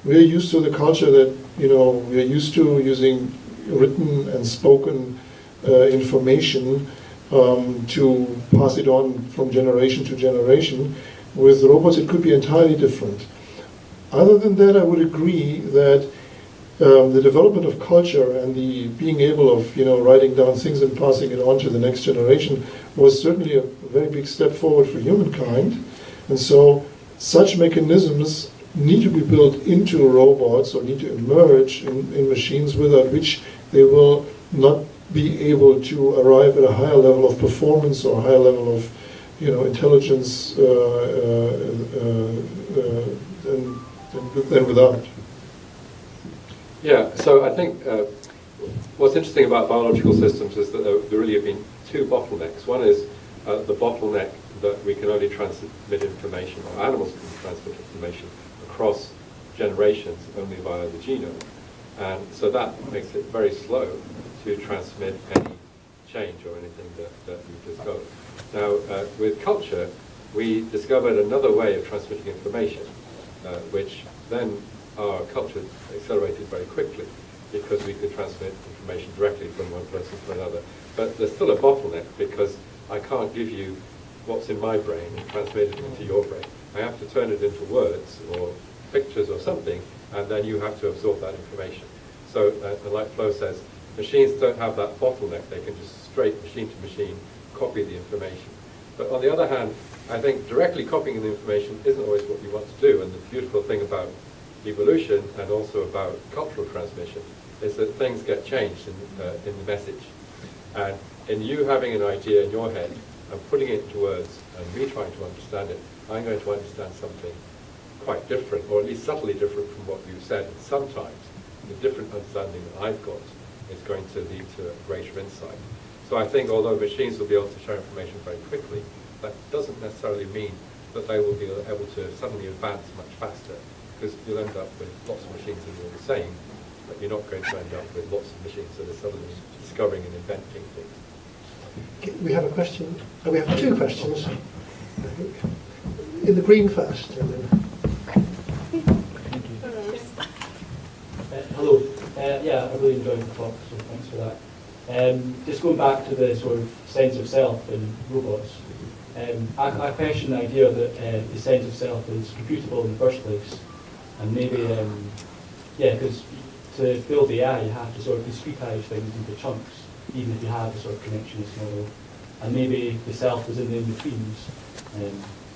Speaker 2: We're used to the culture that, we're used to using written and spoken information to pass it on from generation to generation. With robots, it could be entirely different. Other than that, I would agree that the development of culture and the being able of writing down things and passing it on to the next generation was certainly a very big step forward for humankind. And so such mechanisms need to be built into robots or need to emerge in machines without which they will not be able to arrive at a higher level of performance or a higher level of intelligence than without.
Speaker 3: Yeah, so I think what's interesting about biological systems is that there really have been two bottlenecks. One is the bottleneck that we can only transmit information, or animals can transmit information across generations only via the genome. And so that makes it very slow to transmit any change or anything that we've discovered. Now, with culture, we discovered another way of transmitting information, which then our culture accelerated very quickly because we could transmit information directly from one person to another. But there's still a bottleneck because I can't give you what's in my brain and transmit it into your brain. I have to turn it into words or pictures or something, and then you have to absorb that information. So, like Flo says, machines don't have that bottleneck. They can just straight machine to machine copy the information. But on the other hand, I think directly copying the information isn't always what you want to do. And the beautiful thing about evolution and also about cultural transmission is that things get changed in the message. And in you having an idea in your head and putting it into words and me trying to understand it, I'm going to understand something quite different, or at least subtly different from what you said. And sometimes the different understanding that I've got is going to lead to a greater insight. So I think although machines will be able to share information very quickly, that doesn't necessarily mean that they will be able to suddenly advance much faster, because you'll end up with lots of machines that are all the same, but you're not going to end up with lots of machines that are suddenly discovering and inventing things.
Speaker 1: Okay, we have a question. We have two questions, I think. In the green first, and then.
Speaker 13: Hello. Yeah, I really enjoyed the talk, so thanks for that. Just going back to the sort of sense of self in robots, I question the idea that the sense of self is computable in the first place, and maybe, because to build AI you have to sort of discretize things into chunks, even if you have a sort of connectionist model, and maybe the self is in the in-betweens.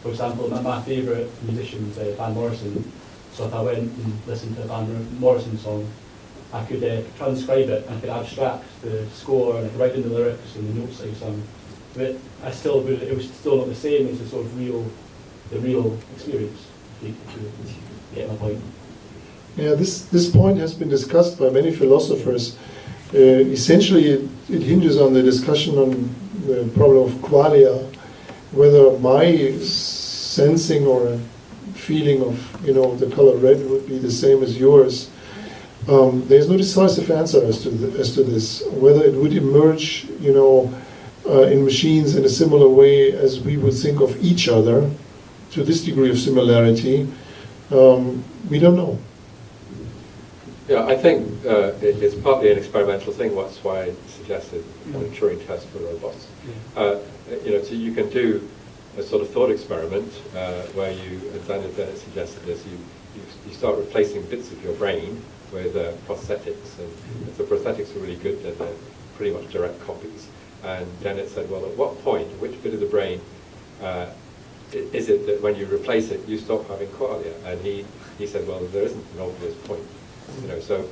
Speaker 13: For example, my favourite musician is Van Morrison, so if I went and listened to a Van Morrison song, I could transcribe it and I could abstract the score and I could write in the lyrics and the notes that he sung. But it was still not the same as the sort of real experience, if you get my point.
Speaker 2: Yeah, this point has been discussed by many philosophers. Essentially, it hinges on the discussion on the problem of qualia, whether my sensing or feeling of the color red would be the same as yours. There's no decisive answer as to this. Whether it would emerge, in machines in a similar way as we would think of each other, to this degree of similarity, we don't know.
Speaker 3: Yeah, I think it's partly an experimental thing. That's why I suggested a Turing test for robots. So you can do a sort of thought experiment where you, as Dennett suggested this, you start replacing bits of your brain with prosthetics, and if the prosthetics are really good, then they're pretty much direct copies. And Dennett said, well, at what point, which bit of the brain is it that when you replace it, you stop having qualia? And he said, well, there isn't an obvious point. So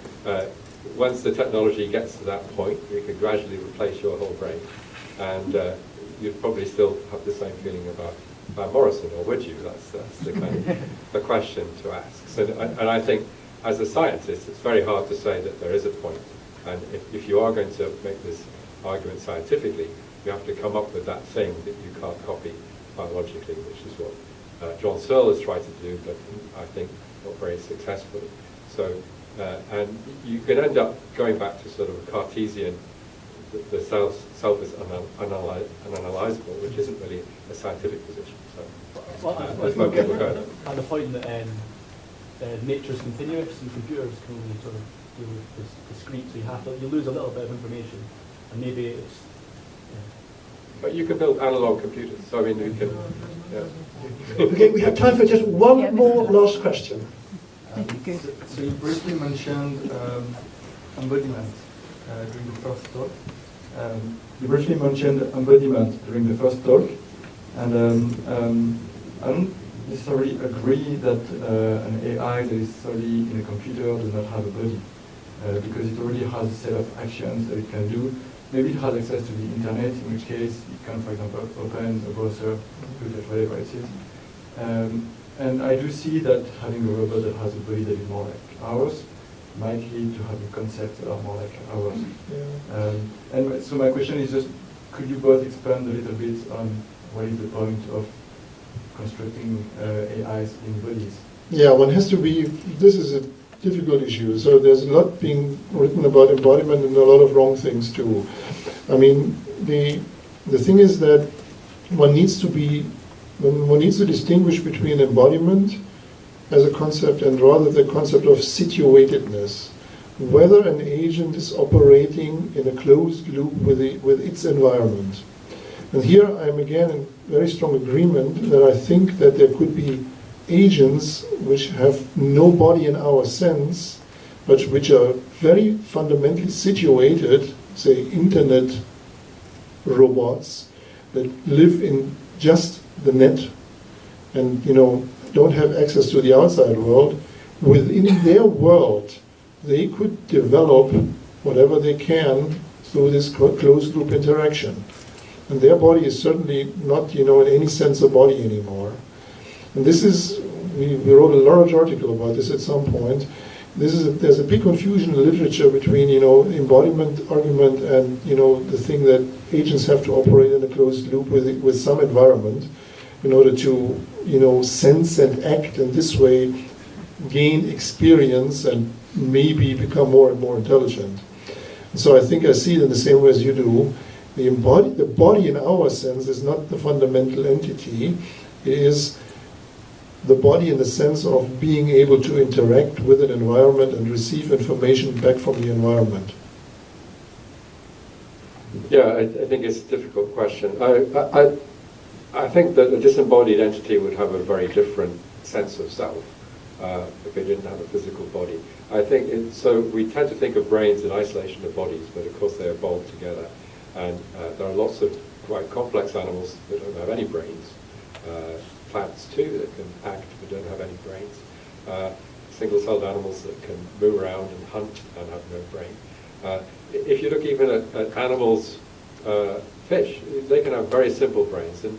Speaker 3: once the technology gets to that point, you can gradually replace your whole brain, and you'd probably still have the same feeling about Van Morrison, or would you? That's the kind of the question to ask. So, and I think, as a scientist, it's very hard to say that there is a point. And if you are going to make this argument scientifically, you have to come up with that thing that you can't copy biologically, which is what John Searle has tried to do, but I think not very successfully. So, and you can end up going back to sort of a Cartesian, the self is unanalyzable, which isn't really a scientific position. So, that's why people go.
Speaker 13: And the point that nature is continuous and computers can only sort of deal with discrete, so you lose a little bit of information, and maybe it's.
Speaker 3: But you can build analog computers, so I mean you can. Yeah.
Speaker 1: Okay, we have time for just one more last question.
Speaker 14: So you briefly mentioned embodiment during the first talk. And I don't necessarily agree that an AI that is solely in a computer does not have a body, because it already has a set of actions that it can do. Maybe it has access to the internet, in which case it can, for example, open a browser, look at whatever it is. And I do see that having a robot that has a body that is more like ours might lead to having concepts that are more like ours.
Speaker 2: Yeah.
Speaker 14: And so my question is just, could you both expand a little bit on what is the point of constructing AIs in bodies?
Speaker 2: Yeah, one has to be, this is a difficult issue. So there's a lot being written about embodiment and a lot of wrong things too. I mean, the thing is that one needs to distinguish between embodiment as a concept and rather the concept of situatedness. Whether an agent is operating in a closed loop with its environment. And here I'm again in very strong agreement that I think that there could be agents which have no body in our sense, but which are very fundamentally situated, say internet robots that live in just the net and don't have access to the outside world. Within their world, they could develop whatever they can through this closed loop interaction. And their body is certainly not, in any sense a body anymore. And this is, we wrote a large article about this at some point. There's a big confusion in the literature between, embodiment argument and, the thing that agents have to operate in a closed loop with some environment in order to, sense and act, and this way gain experience and maybe become more and more intelligent. And so I think I see it in the same way as you do. The body in our sense is not the fundamental entity. It is the body in the sense of being able to interact with an environment and receive information back from the environment.
Speaker 3: Yeah, I think it's a difficult question. I think that a disembodied entity would have a very different sense of self if it didn't have a physical body. I think so we tend to think of brains in isolation of bodies, but of course they evolve together. And there are lots of quite complex animals that don't have any brains. Plants too that can act but don't have any brains. Single-celled animals that can move around and hunt and have no brain. If you look even at animals, fish, they can have very simple brains. And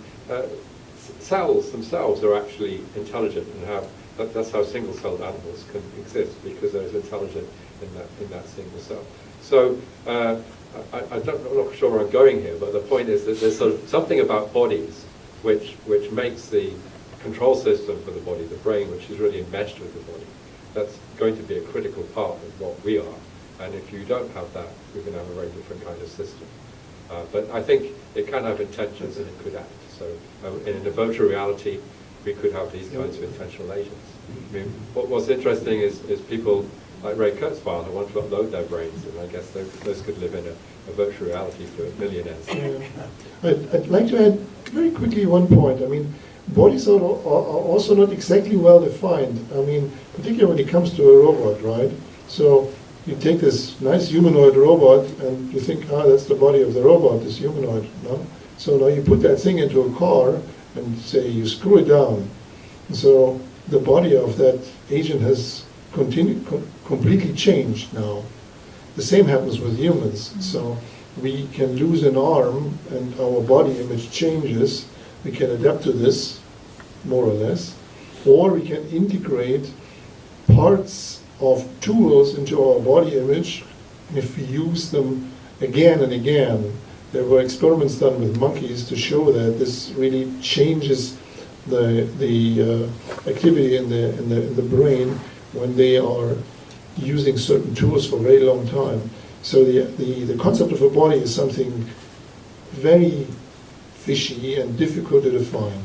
Speaker 3: cells themselves are actually intelligent and have. That's how single-celled animals can exist, because they're as intelligent in that single cell. So I'm not sure where I'm going here, but the point is that there's sort of something about bodies which makes the control system for the body, the brain, which is really enmeshed with the body. That's going to be a critical part of what we are. And if you don't have that, we're going to have a very different kind of system. But I think it can have intentions and it could act. So in a virtual reality, we could have these kinds of intentional agents. I mean, what's interesting is people like Ray Kurzweil who want to upload their brains, and I guess those could live in a virtual reality for millionaires.
Speaker 2: I'd like to add very quickly one point. I mean, bodies are also not exactly well defined. I mean, particularly when it comes to a robot, right? So you take this nice humanoid robot and you think, that's the body of the robot, this humanoid, no? So now you put that thing into a car and say you screw it down. So the body of that agent has completely changed now. The same happens with humans. So we can lose an arm and our body image changes. We can adapt to this, more or less. Or we can integrate parts of tools into our body image. If we use them again and again, there were experiments done with monkeys to show that this really changes the activity in the brain when they are using certain tools for a very long time. So the concept of a body is something very fishy and difficult to define.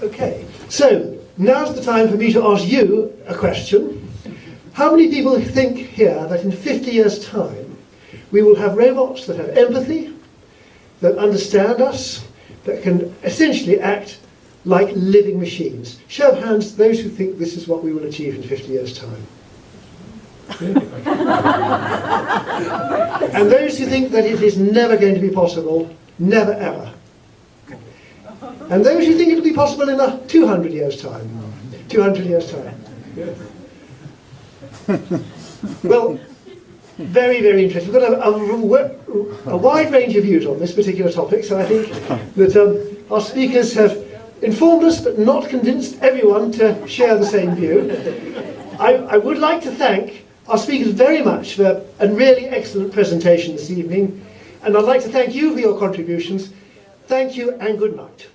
Speaker 1: Okay, so now's the time for me to ask you a question. How many people think here that in 50 years' time we will have robots that have empathy, that understand us, that can essentially act like living machines? Show of hands, those who think this is what we will achieve in 50 years' time. And those who think that it is never going to be possible, never ever. And those who think it will be possible in 200 years' time. 200 years' time. Well, very, very interesting. We've got a wide range of views on this particular topic, so I think that our speakers have informed us but not convinced everyone to share the same view. I would like to thank our speakers very much for a really excellent presentation this evening, and I'd like to thank you for your contributions. Thank you and good night.